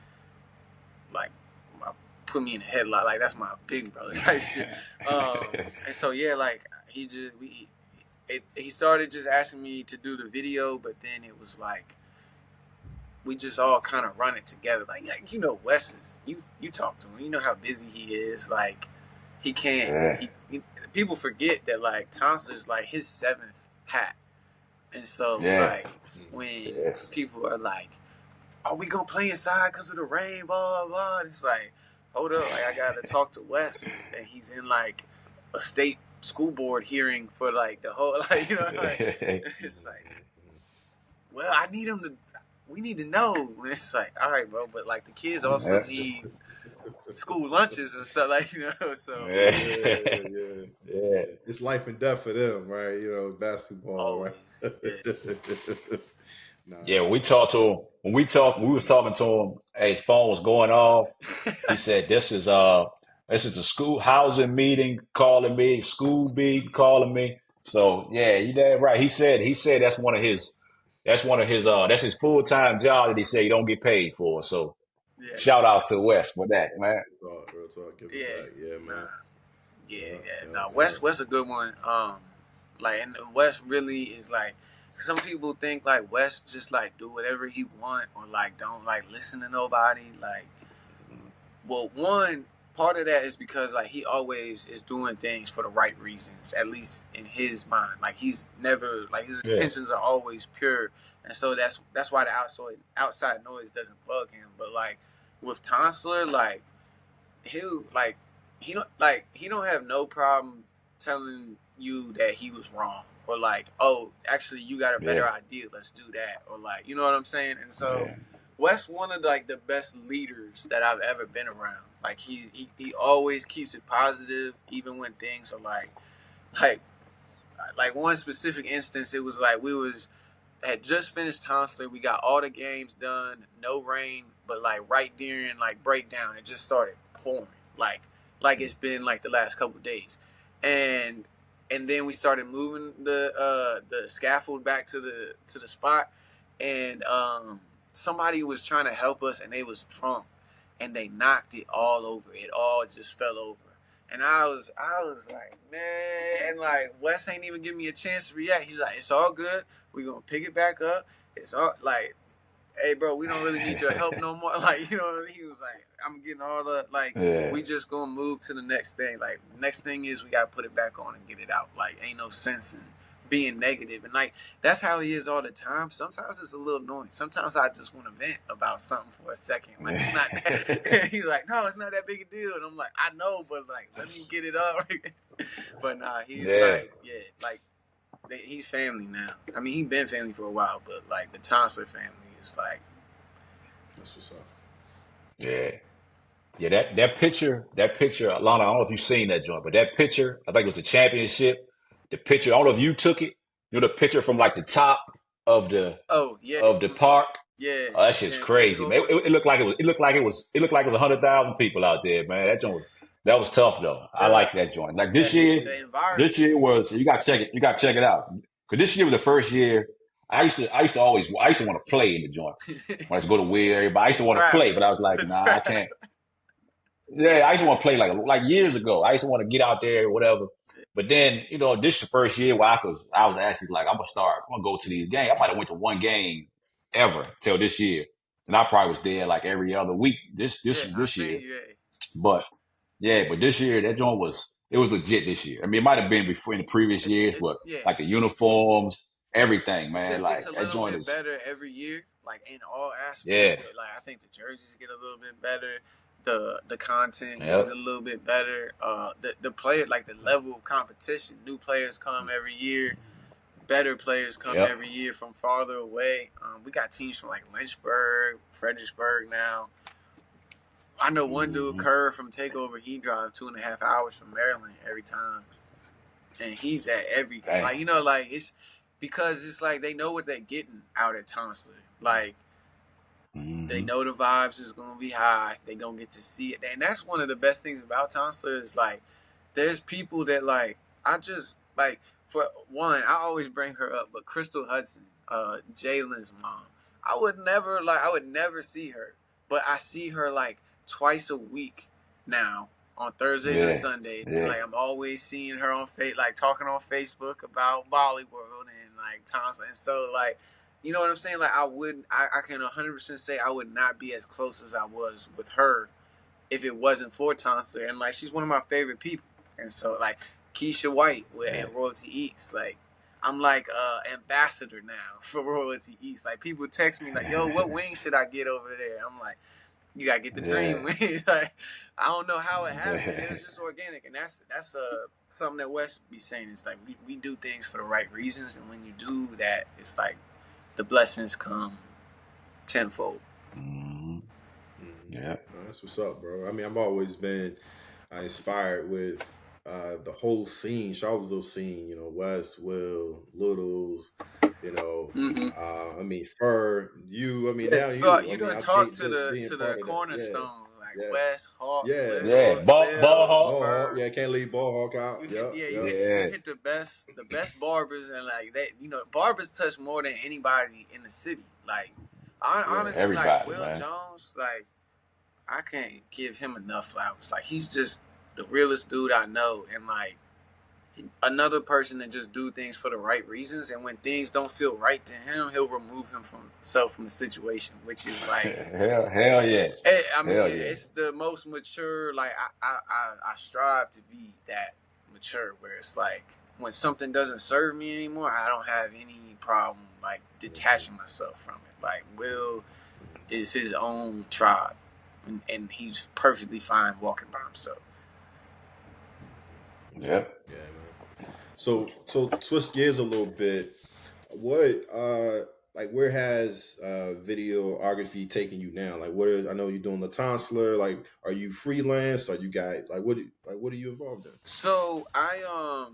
put me in a headlock. Like that's my big brother type shit. And so yeah, like he started just asking me to do the video, but then it was like we just all kind of run it together. Like you know, Wes is you talk to him, you know how busy he is. Like he can't. People forget that like Tonsler's like his 7th hat, and so like when people are like, "Are we gonna play inside because of the rain?" Blah blah blah. And it's like, hold up, like I gotta talk to Wes, and he's in like a state school board hearing for like the whole, like, you know, like it's like, well, I need him to. we need to know. And it's like, all right, bro, but like the kids also need school lunches and stuff, like, so Yeah, Yeah. yeah, Yeah. yeah. It's life and death for them, right? Basketball, right? always, yeah, Nah, Yeah, that's when we what's up. talked to him, when we was talking to him, his phone was going off. He said, this is a school housing meeting calling me, school meeting calling me. So yeah, you damn right. He said that's his full-time job that he said he don't get paid for. So yeah, shout out to Wes for that, man. Real talk, give it yeah, back. Yeah, nah, man. yeah, Yeah, yeah. yeah, Now yeah. West a good one. Like, and West really is like, some people think like West just like do whatever he want, or like don't like listen to nobody. Like, well, one part of that is because like he always is doing things for the right reasons, at least in his mind. Like, he's never, like, his Yeah, intentions are always pure, and so that's why the outside noise doesn't bug him. But like with Tonsler, like, he'll like, he don't have no problem telling you that he was wrong, or like, oh, actually you got a better yeah, idea, let's do that, or like, you know what I'm saying. And so yeah, Wes one of like the best leaders that I've ever been around. Like, he always keeps it positive, even when things are like like one specific instance, it was like we was had just finished Tonsley. We got all the games done, no rain, but like right during like breakdown, it just started pouring, like it's been like the last couple of days, and then we started moving the scaffold back to the spot, and somebody was trying to help us, and they was drunk, and they knocked it all over. It all just fell over. And I was like, man, and like Wes ain't even give me a chance to react. He's like, it's all good. We gonna pick it back up. It's all like, hey, bro, we don't really need your help no more. Like, he was like, I'm getting all the, like, yeah, we just gonna move to the next thing. Like, next thing is we gotta put it back on and get it out. Like, ain't no sense in being negative. And like, that's how he is all the time. Sometimes it's a little annoying. Sometimes I just want to vent about something for a second. Like, it's not that. He's like, no, it's not that big a deal. And I'm like, I know, but like, let me get it up. But nah, he's yeah, like, yeah, like, he's family now. I mean, he's been family for a while, but like the Tonsler family is like, That's what's up. yeah. Yeah, that picture, Alana, I don't know if you've seen that joint, but that picture, I think it was the championship. The picture, I don't know if you took it. The picture from like the top of the oh yeah, of the park. yeah, Oh, that shit's yeah, when you crazy, man. over, It looked like it was 100,000 people out there, man. That was tough though. I the like that joint. Like the environment. this year was you got to check it. You got to check it out because this year was the first year. I used to want to play in the joint when I used to go to weird everybody. I used to want to Trap. play, but I was It's like, a nah, I trap. can't. Yeah, I used to want to play like years ago. I used to want to get out there or whatever. But then, this is the first year where I was actually like, I'm gonna go to these games. I might have went to one game ever till this year. And I probably was there like every other week this Yeah, this I this seen year. you. But yeah, but this year that joint was legit this year. I mean, it might have been before in the previous years, It's but yeah. like the uniforms, everything, It man. just gets Like a that little joint bit is better every year, like in all aspects. yeah, Like, I think the jerseys get a little bit better, the content get a yep, little bit better. The player, like the level of competition, new players come every year, better players come yep. every year from farther away. We got teams from like Lynchburg, Fredericksburg now. I know one dude, Hmm. Kerr from Takeover, he drive 2.5 hours from Maryland every time, and he's at every game. Dang. Like, like, it's because it's like they know what they're getting out at Tonsler. Like, they Hmm. know the vibes is gonna be high. They gonna get to see it, and that's one of the best things about Tonsler is like, there's people that like, I just like, for one, I always bring her up, but Crystal Hudson, Jalen's mom, I would never see her, but I see her like twice a week now on Thursdays and Yeah, Sundays, and yeah, like I'm always seeing her on like talking on Facebook about Bollywood and like Tonsler, and so like, you know what I'm saying? Like, I can 100% say I would not be as close as I was with her if it wasn't for Tonsler. And like, she's one of my favorite people. And so like Keisha White yeah, and Royalty East, like, I'm like ambassador now for Royalty East. Like, people text me like, yo, what wing should I get over there? I'm like, you gotta get the yeah. dream wing. Like, I don't know how it happened. It Yeah. was just organic, and that's something that Wes be saying is like, we do things for the right reasons, and when you do that, it's like the blessings come tenfold. Yeah. That's what's up, bro. I mean, I've always been inspired with the whole scene, Charlottesville scene. You know, West, Will, Littles. You know, Mm-hmm. I mean, Fur. You. I mean, Yeah, now you. I you mean, done I talked think just being to the part of that. Yeah, cornerstone like yeah, West, Hawk, yeah, Little, Yeah. man. Ball Will, hawk. Ball Hawk. Fur. Yeah, can't leave Ball Hawk out. You hit, Yep, yeah, yep. Yeah. you hit the best barbers, and like they, barbers touch more than anybody in the city. Like, Yeah. honestly, like Everybody, Will man. Jones, like I can't give him enough flowers. Like he's just the realest dude I know, and like another person that just do things for the right reasons. And when things don't feel right to him, he'll remove himself from the situation, which is like, Hell yeah. I mean, Hell yeah. it's the most mature. Like I strive to be that mature, where it's like when something doesn't serve me anymore, I don't have any problem like detaching myself from it. Like Will is his own tribe, and he's perfectly fine walking by himself. Yep. Yeah, man. So twist gears a little bit. What like where has videography taken you now? Like I know you're doing the tonsler, like are you freelance? Are you guys like what are you involved in? So I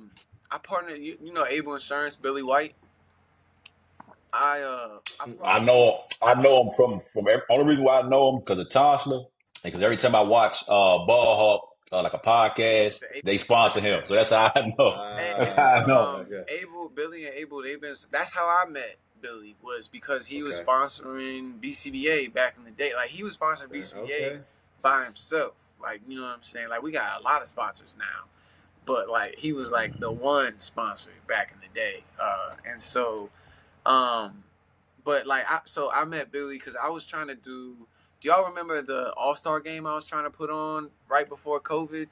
partnered. You know Able Insurance, Billy White. I Mm-mm. I know him from only reason why I know him because of Tonsler, because every time I watch Ball Hawk like a podcast, the they sponsor him, so that's how I know. That's how and I know. Okay. Billy and Able, they've been. That's how I met Billy, was because he was Okay. sponsoring BCBA back in the day. Like he was sponsoring BCBA Okay. by himself. Like you know what I'm saying. Like we got a lot of sponsors now, but like he was like the one sponsor back in the day. And so, um, but like I met Billy because I was trying to do. Do y'all remember the All-Star game I was trying to put on right before COVID?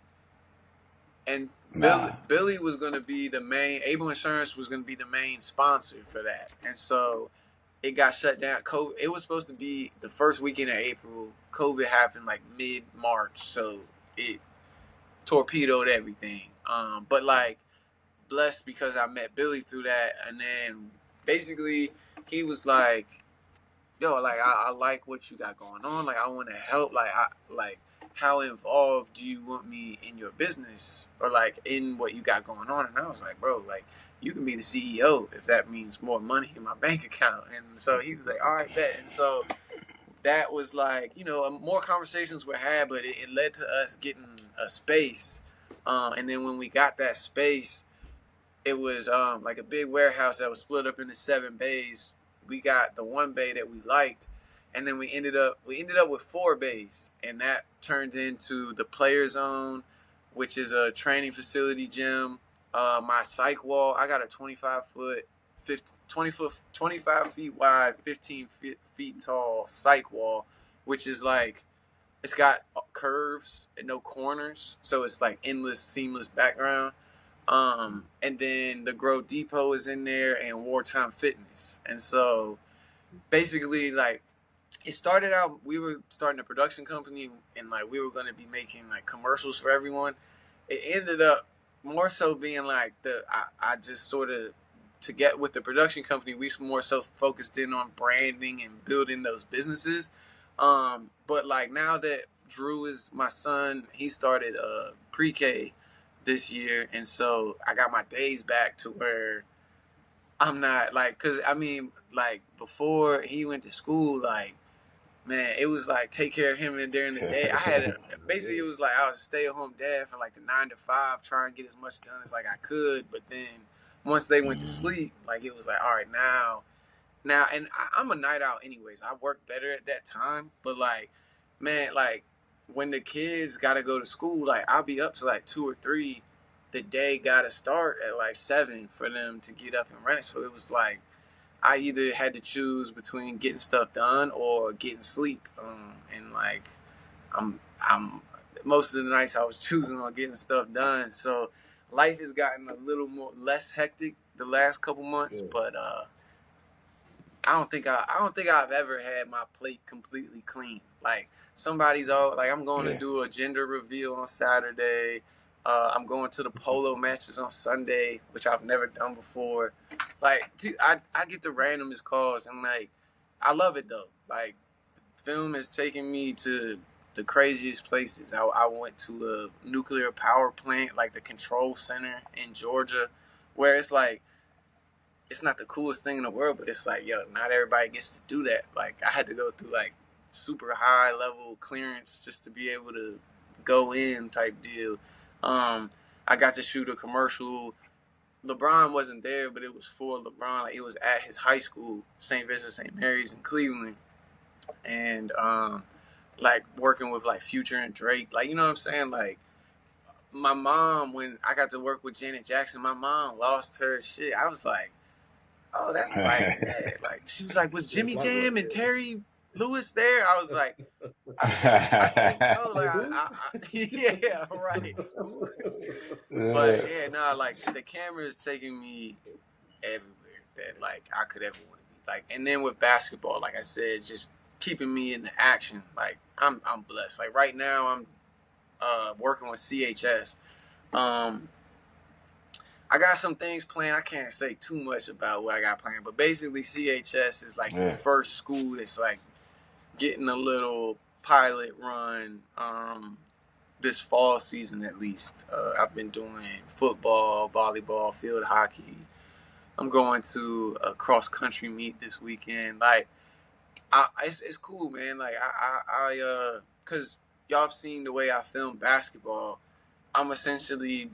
And Nah. Billy was going to be the main. Able Insurance was going to be the main sponsor for that, and so it got shut down. COVID. It was supposed to be the first weekend of April. COVID happened like mid March, so it torpedoed everything. But like blessed because I met Billy through that, and then basically he was like, yo, like I like what you got going on. Like I want to help. Like how involved do you want me in your business or like in what you got going on? And I was like, bro, like you can be the CEO if that means more money in my bank account. And so he was like, all right, bet. And so that was like, more conversations were had, but it led to us getting a space. And then when we got that space, it was like a big warehouse that was split up into 7 bays. We got the one bay that we liked, and then we ended up with 4 bays, and that turned into the player zone, which is a training facility gym. My psych wall, I got a 25 feet wide, 15 feet tall psych wall, which is like it's got curves and no corners, so it's like endless, seamless background. And then the Grow Depot is in there and Wartime Fitness. And so basically like it started out, we were starting a production company and like we were going to be making like commercials for everyone. It ended up more so being like I just sort of, to get with the production company, we more so focused in on branding and building those businesses. But like now that Drew is my son, he started pre-K this year, and so I got my days back to where I'm not like, cause I mean, like before he went to school, like man, it was like take care of him and during the day. Basically it was like I was a stay-at-home dad for like the 9 to 5, trying to get as much done as like I could. But then once they went to sleep, like it was like all right now, and I'm a night out anyways. I work better at that time, but like man, like when the kids gotta go to school, like I'll be up to like 2 or 3. The day gotta start at like 7 for them to get up and run it. So it was like I either had to choose between getting stuff done or getting sleep. And like I'm most of the nights I was choosing on getting stuff done. So life has gotten a little more less hectic the last couple months, but I don't think I've ever had my plate completely clean. Like somebody's all like, I'm going to do a gender reveal on Saturday. I'm going to the polo matches on Sunday, which I've never done before. Like I get the randomest calls, and like I love it though. Like, film has taken me to the craziest places. I went to a nuclear power plant, like the control center in Georgia, where it's like, it's not the coolest thing in the world, but it's like, yo, not everybody gets to do that. Like, I had to go through like super high level clearance just to be able to go in type deal. I got to shoot a commercial. LeBron wasn't there, but it was for LeBron. Like, it was at his high school, St. Vincent St. Mary's in Cleveland, and like working with like Future and Drake. Like, you know what I'm saying? Like, my mom, when I got to work with Janet Jackson, my mom lost her shit. I was like, oh, that's like that. Like, she was like, was Jimmy Jam and Terry Lewis there? I was like, I think so. Like, yeah, right. But yeah, no, like, the camera is taking me everywhere that like I could ever want to be. Like, and then with basketball, like I said, just keeping me in the action. Like, I'm blessed. Like, right now, I'm working with CHS. I got some things planned. I can't say too much about what I got planned, but basically CHS is like the first school that's like getting a little pilot run this fall season at least. I've been doing football, volleyball, field hockey. I'm going to a cross country meet this weekend. Like, it's cool, man. Like, cause y'all have seen the way I film basketball. I'm essentially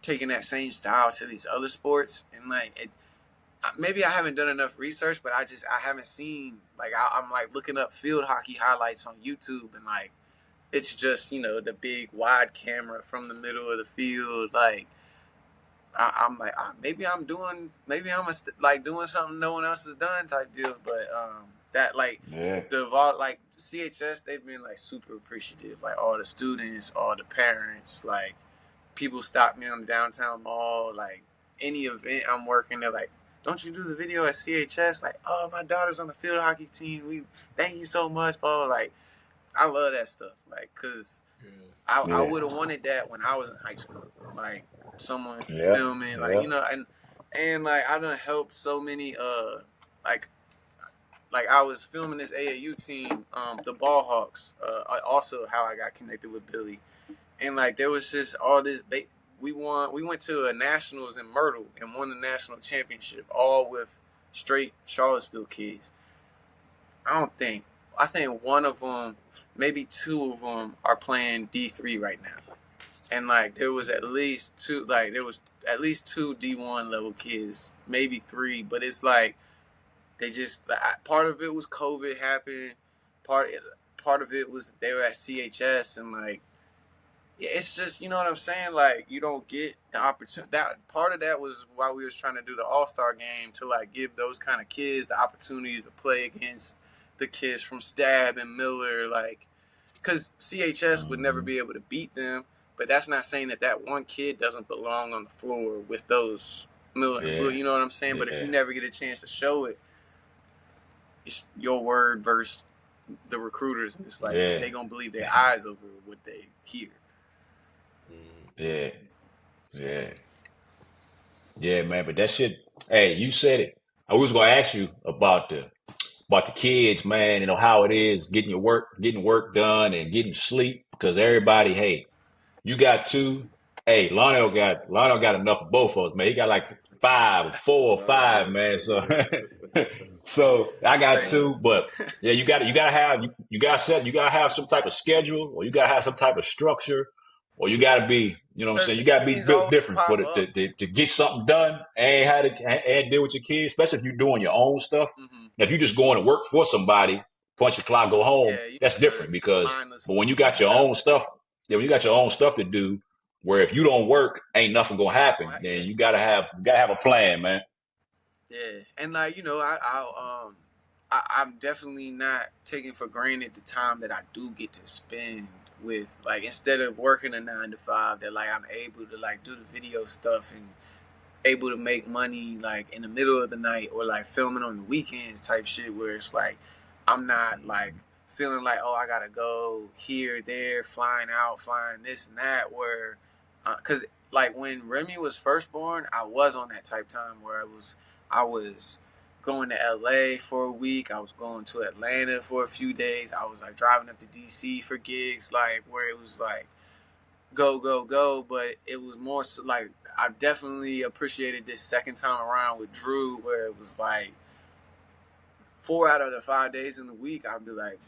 taking that same style to these other sports, and like, maybe I haven't done enough research, but I haven't seen, like, I'm like looking up field hockey highlights on YouTube, and like, it's just, you know, the big wide camera from the middle of the field. Like, I'm like, maybe I'm like doing something no one else has done type deal, but that like like CHS, they've been like super appreciative, like all the students, all the parents, like people stop me on the downtown mall, like any event I'm working, they're like, don't you do the video at CHS? Like, oh, my daughter's on the field hockey team. We thank you so much, bro. Like, I love that stuff. Like, cause I would have wanted that when I was in high school. Like, someone filming, like, you know, and like I done helped so many like I was filming this AAU team, the Ball Hawks. Also how I got connected with Billy. And like there was just all this. We went to a nationals in Myrtle and won the national championship, all with straight Charlottesville kids. I think one of them, maybe two of them, are playing D3 right now. And like there was at least two D1 level kids, maybe three. But it's like they just, part of it was COVID happening, part of it was they were at CHS, and like, yeah, it's just, you know what I'm saying? Like, you don't get the opportunity. That part of that was why we was trying to do the All-Star game, to like give those kind of kids the opportunity to play against the kids from Stab and Miller, like, because CHS would never be able to beat them. But that's not saying that one kid doesn't belong on the floor with those Miller and Blue. You know what I'm saying? But if you never get a chance to show it, it's your word versus the recruiters, and it's like they gonna believe their eyes over what they hear. Yeah, man. But that shit. Hey, you said it. I was gonna ask you about the kids, man. You know how it is getting work done, and getting sleep, because everybody. Hey, you got two. Hey, Lionel got enough of both of us, man. He got like 4 or 5, man. So so I got two, but yeah, you gotta have some type of schedule, or you gotta have some type of structure, or you gotta be, you know what I'm saying, you gotta be built different for to get something done and deal with your kids, especially if you're doing your own stuff. Now, if you just going to work for somebody, punch your clock, go home, that's different, because but when you got your own stuff, when you got your own stuff to do, where if you don't work, ain't nothing gonna happen, then you gotta have a plan, man. Yeah, and like, you know, I'm definitely not taking for granted the time that I do get to spend with, like, instead of working a 9 to 5, that like I'm able to like do the video stuff and able to make money like in the middle of the night, or like filming on the weekends type shit, where it's like I'm not like feeling like, oh, I gotta go here, there, flying out, flying this and that, where because like when Remy was first born, I was on that type time where I was going to LA for a week. I was going to Atlanta for a few days. I was like driving up to DC for gigs, like where it was like go, go, go. But it was more so like I definitely appreciated this second time around with Drew, where it was like 4 out of the 5 days in the week, I'd be like,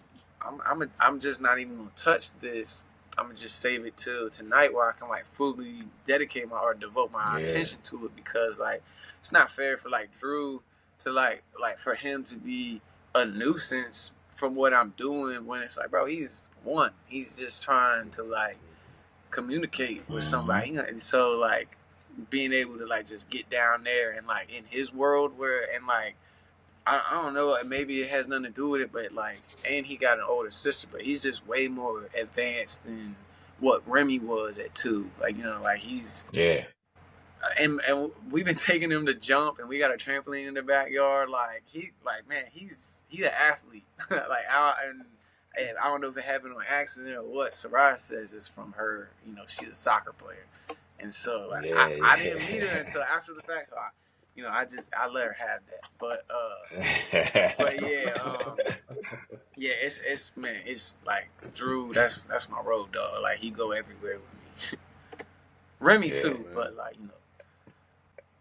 I'm just not even gonna touch this. I'm gonna just save it till tonight where I can like fully dedicate my or devote my attention to it, because like it's not fair for like Drew to like for him to be a nuisance from what I'm doing when it's like, bro, he's just trying to like communicate with somebody. And so like being able to like just get down there and like in his world where and like I don't know, maybe it has nothing to do with it, but like, and he got an older sister, but he's just way more advanced than what Remy was at 2. Like, you know, like he's and we've been taking him to jump, and we got a trampoline in the backyard. Like man, he's an athlete. Like and I don't know if it happened on accident or what. Sarai says it's from her. You know, she's a soccer player, and so like, I didn't meet her until after the fact. So I let her have that. But yeah, it's man, it's like Drew. That's my road dog. Like he go everywhere with me. Remy too, man. But like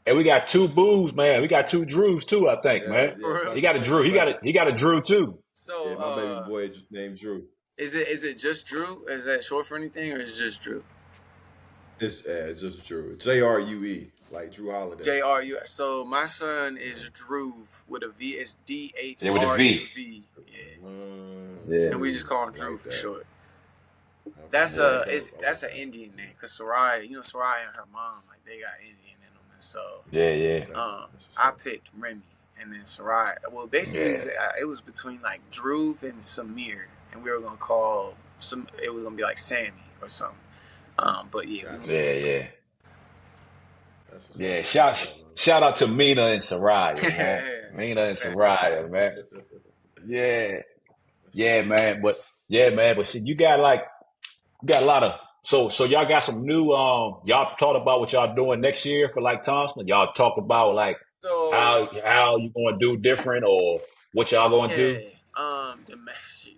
And we got 2 Boos, man. We got 2 Drews too, I think, man. Yeah, he got a Drew. He got a Drew too. So my baby boy named Drew. Is it just Drew? Is that short for anything, or is it just Drew? It's just Drew. Jrue, like Drew Holiday. Jru. So my son is Drew with a V. It's DHRUV. Yeah, with a V. Yeah. And we just call him Drew for short. That's that's an Indian name, because Sarai, Sarai and her mom, like they got Indian in them, and so I picked Remy, and then Sarai. Well, basically, it was between like Drew and Samir, and we were gonna call it was gonna be like Sammy or something. But yeah. Shout out to Mina and Soraya, man. Mina and Soraya, man. Yeah, man. But shit, you got a lot of so y'all got some new y'all talked about what y'all doing next year for like Thompson. Y'all talk about like how you gonna do different or what y'all gonna do.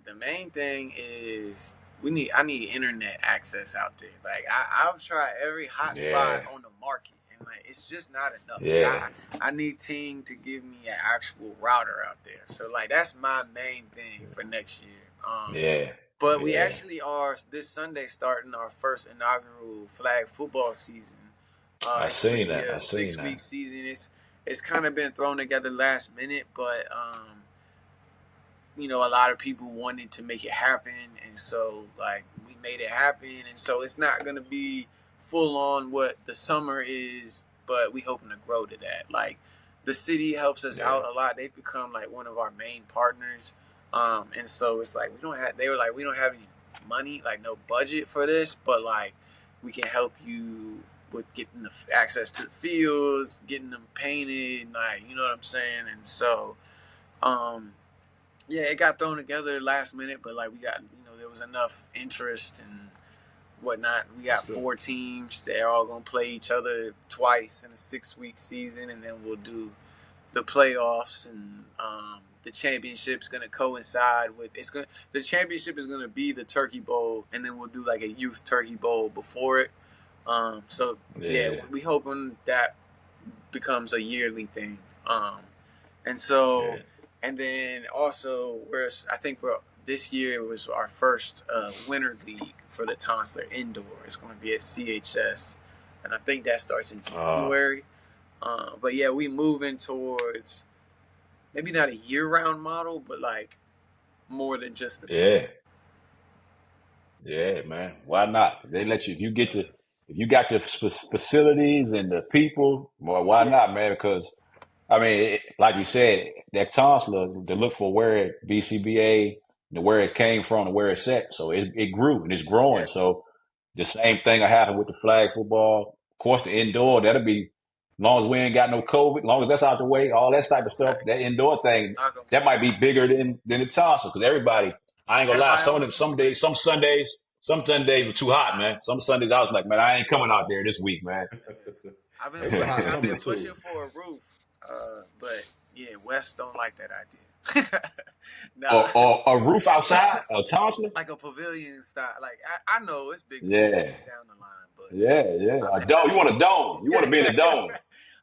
The main thing is I need internet access out there. Like I've tried every hotspot on the market, and like it's just not enough. Yeah. I need Ting to give me an actual router out there. So like that's my main thing for next year. But we actually are this Sunday starting our first inaugural flag football season. I seen that. A 6-week season. It's kind of been thrown together last minute, but a lot of people wanted to make it happen, and so like we made it happen, and so it's not gonna be full on what the summer is, but we hoping to grow to that. Like the city helps us out a lot. They've become like one of our main partners, and so it's like they were like, we don't have any money, like no budget for this, but like we can help you with getting the access to the fields, getting them painted, like you know what I'm saying, and so it got thrown together last minute, but like we got, there was enough interest and whatnot. We got 4 teams. They're all gonna play each other twice in a 6-week season, and then we'll do the playoffs, and the championship's gonna coincide with the championship is gonna be the Turkey Bowl, and then we'll do like a youth Turkey Bowl before it. We hoping that becomes a yearly thing. And so. And then also, this year was our first winter league for the Tonsler Indoor. It's going to be at CHS, and I think that starts in January. But yeah, we moving towards maybe not a year-round model, but like more than just Yeah, man. Why not? They let you. If you got the facilities and the people, well, why not, man? Because I mean, like you said, that Tonsler, to look for where BCBA, where it came from and where it's at. So it grew and it's growing. Yeah. So the same thing will happen with the flag football. Of course, the indoor, that'll be, as long as we ain't got no COVID, as long as that's out the way, all that type of stuff, that indoor thing, that might be bigger than the Tonsler. Because everybody, I ain't gonna lie, some Sundays were too hot, man. Some Sundays I was like, man, I ain't coming out there this week, man. I've been pushing for a roof. But Yeah, West don't like that idea. Nah, Or a roof outside, a Thompson. like a pavilion style. Like I know it's big Yeah, pictures down the line, but yeah. A I, dome. You want a dome. You want to be in yeah, the dome.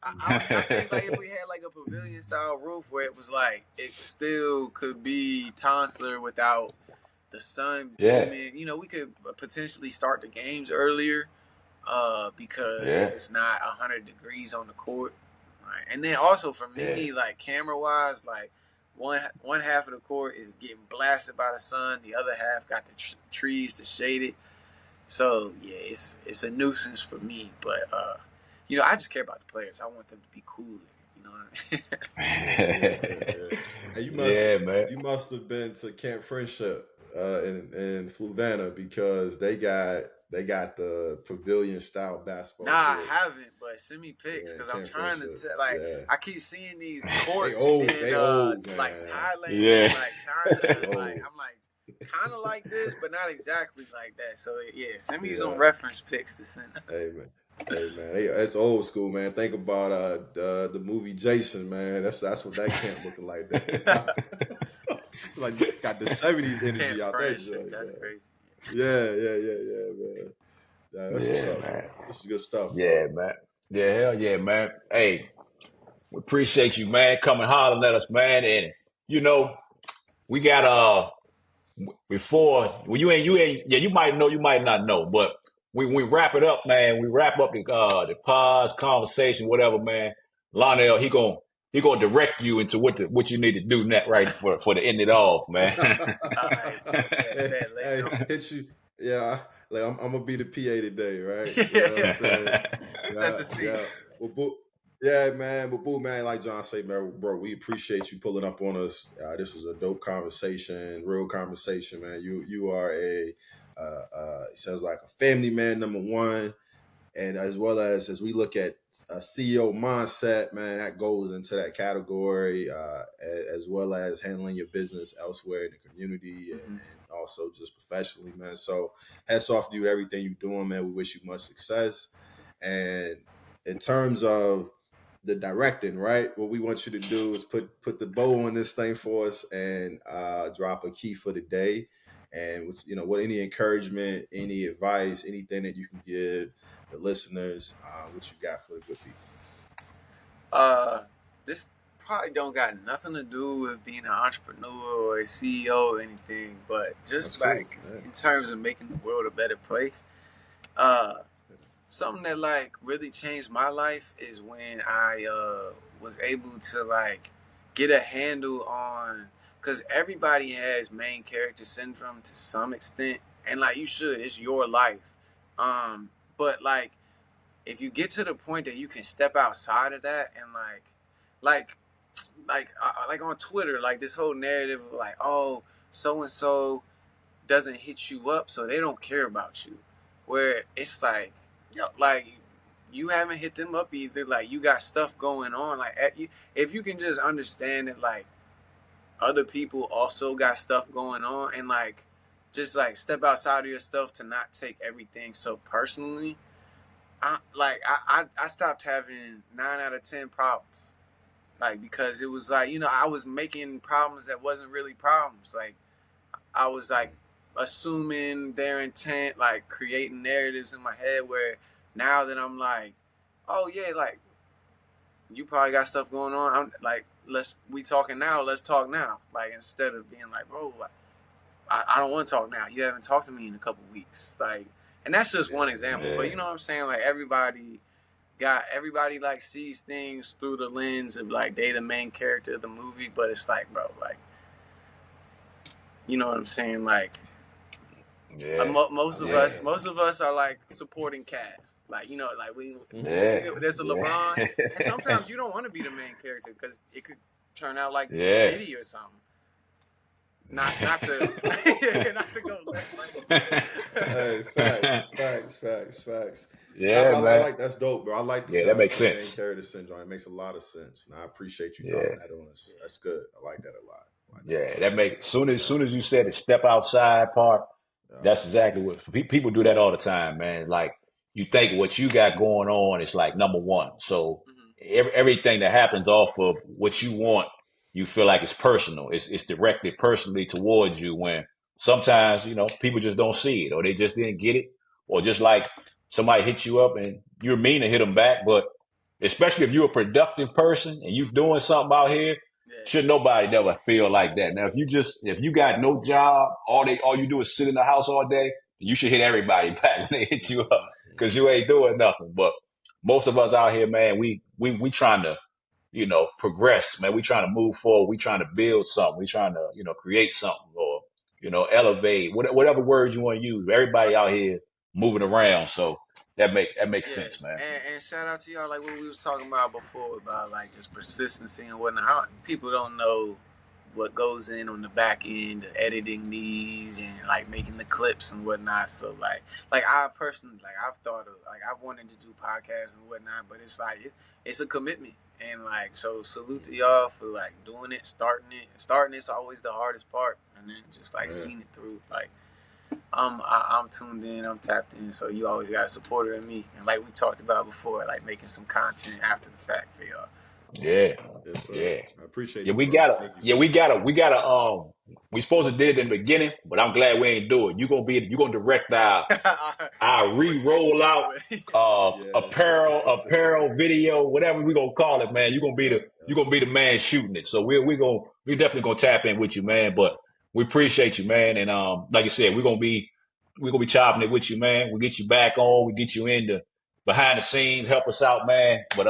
I think like if we had like a pavilion style roof where it was like it still could be Tonsler without the sun Yeah, beaming, we could potentially start the games earlier, because yeah, it's not 100 degrees on the court. Right. And then also for yeah, me, like camera wise, like one half of the court is getting blasted by the sun, the other half got the trees to shade it. So yeah, it's a nuisance for me, but I just care about the players. I want them to be cooler. You know what Yeah. And yeah, man. you must have been to Camp Friendship in Fluvanna because they got the pavilion style basketball Nah, I courts. haven't, but send me pics Yeah, because I'm Camp trying to Friendship. like Yeah. I keep seeing these They courts old. in They old, like man. Thailand and Yeah. like China. They Like old. I'm like kind of like this, but not exactly like that. So yeah, send me some Yeah. reference pics to send. Hey man. Hey man, it's old school, man. Think about the movie Jason, man. That's what that camp looking like. It's like got the '70s energy Camp out that friendship, joint, that's man. crazy. Yeah, man. Yeah, that's what's Yeah, up, man. man. This is good stuff, Yeah, bro. man. Yeah, hell yeah, man. Hey, we appreciate you, man. Come and holler at us, man. And you know, we got before well you ain't yeah, you might not know, but we wrap it up, man. We wrap up the pause, conversation, whatever, man. Lionel, he gonna direct you into what you need to do next right for to end it off, man. All right, hey, bet. Let me hey, know. hit you. Yeah, like I'm gonna be the PA today, right? You know what I'm Yeah, saying? it's not Yeah, to see. yeah. Well, yeah, man. But boo, man, like John said, man, bro, we appreciate you pulling up on us. This was a dope conversation, real conversation, man. You are sounds like a family man, number one, and as well as we look at a CEO mindset, man, that goes into that category, as well as handling your business elsewhere in the community Mm-hmm. and also just professionally, man. So hats off to you, everything you're doing, man. We wish you much success. And in terms of the directing, right? What we want you to do is put the bow on this thing for us and drop a key for the day. And what any encouragement, any advice, anything that you can give the listeners, what you got for the good people. This probably don't got nothing to do with being an entrepreneur or a CEO or anything, but That's just cool. like Yeah. in terms of making the world a better place. Uh, Something that like really changed my life is when I was able to like get a handle on, because everybody has main character syndrome to some extent, and like you should, it's your life. But like if you get to the point that you can step outside of that and like like on Twitter, like this whole narrative of like, oh, so and so doesn't hit you up, so they don't care about you. Where it's like, like you haven't hit them up either. Like you got stuff going on. Like if you can just understand that, like other people also got stuff going on, and like just like step outside of your stuff to not take everything so personally. I stopped having 9 out of 10 problems, like because it was like I was making problems that wasn't really problems. Like I was like assuming their intent, like creating narratives in my head where now that I'm like, oh yeah, like you probably got stuff going on. I'm like, we talking now, let's talk now. Like instead of being like, bro, I don't want to talk now. You haven't talked to me in a couple weeks. Like, and that's just one example. But Yeah. you know what I'm saying? Like everybody like sees things through the lens of like they the main character of the movie, but it's like, bro, like you know what I'm saying? Like Yeah. most Yeah. of us are like supporting cast. Like like Yeah. there's a LeBron, Yeah. and sometimes you don't want to be the main character because it could turn out like Yeah. Diddy or something. Not to not to go left. Hey, facts. Yeah, I man. like that's dope, bro. I like the Yeah, that makes main sense. character syndrome. It makes a lot of sense, and I appreciate you Yeah. dropping that on us. That's good. I like that a lot. Yeah, that make soon as you said the step outside part, that's exactly what people do that all the time, man. Like you think what you got going on is like number one. So Mhm. everything that happens off of what you want, you feel like it's personal. It's directed personally towards you. When sometimes people just don't see it, or they just didn't get it, or just like somebody hit you up and you're mean to hit them back. But especially if you're a productive person and you're doing something out here, should nobody never feel like that. Now, if you got no job, all you do is sit in the house all day, you should hit everybody back when they hit you up because you ain't doing nothing. But most of us out here, man, we trying to, progress, man. We trying to move forward. We trying to build something. We trying to, create something, or, elevate, whatever words you want to use. Everybody out here moving around. So that makes sense, man. And shout out to y'all, like what we was talking about before, about like just persistency and whatnot. How people don't know what goes in on the back end, editing these and like making the clips and whatnot. So like I personally, like I've thought of, like I've wanted to do podcasts and whatnot, but it's like it's a commitment. And like, so salute to y'all for like doing it, starting it. Starting it's always the hardest part, and then just like seeing it through. Like I'm tuned in, I'm tapped in. So you always got a supporter in me, and like we talked about before, like making some content after the fact for y'all. Yeah, Yes, sir. yeah. I appreciate Yeah, you. we gotta. We supposed to did it in the beginning, but I'm glad we ain't do it. You gonna direct our re-roll out apparel video, whatever we gonna call it, man. You gonna be the man shooting it. So we definitely gonna tap in with you, man. But we appreciate you, man. And like I said, we're gonna be chopping it with you, man. We get you back on. We get you into behind the scenes, help us out, man. But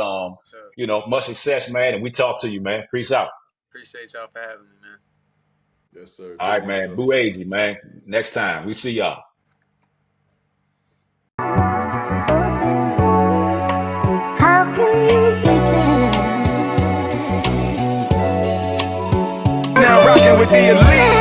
much success, man. And we talk to you, man. Peace out. Appreciate y'all for having me, man. Yes, sir. All right, man. Boo Agee, man. Next time. We see y'all. How can you pretend? Now rocking with the elite.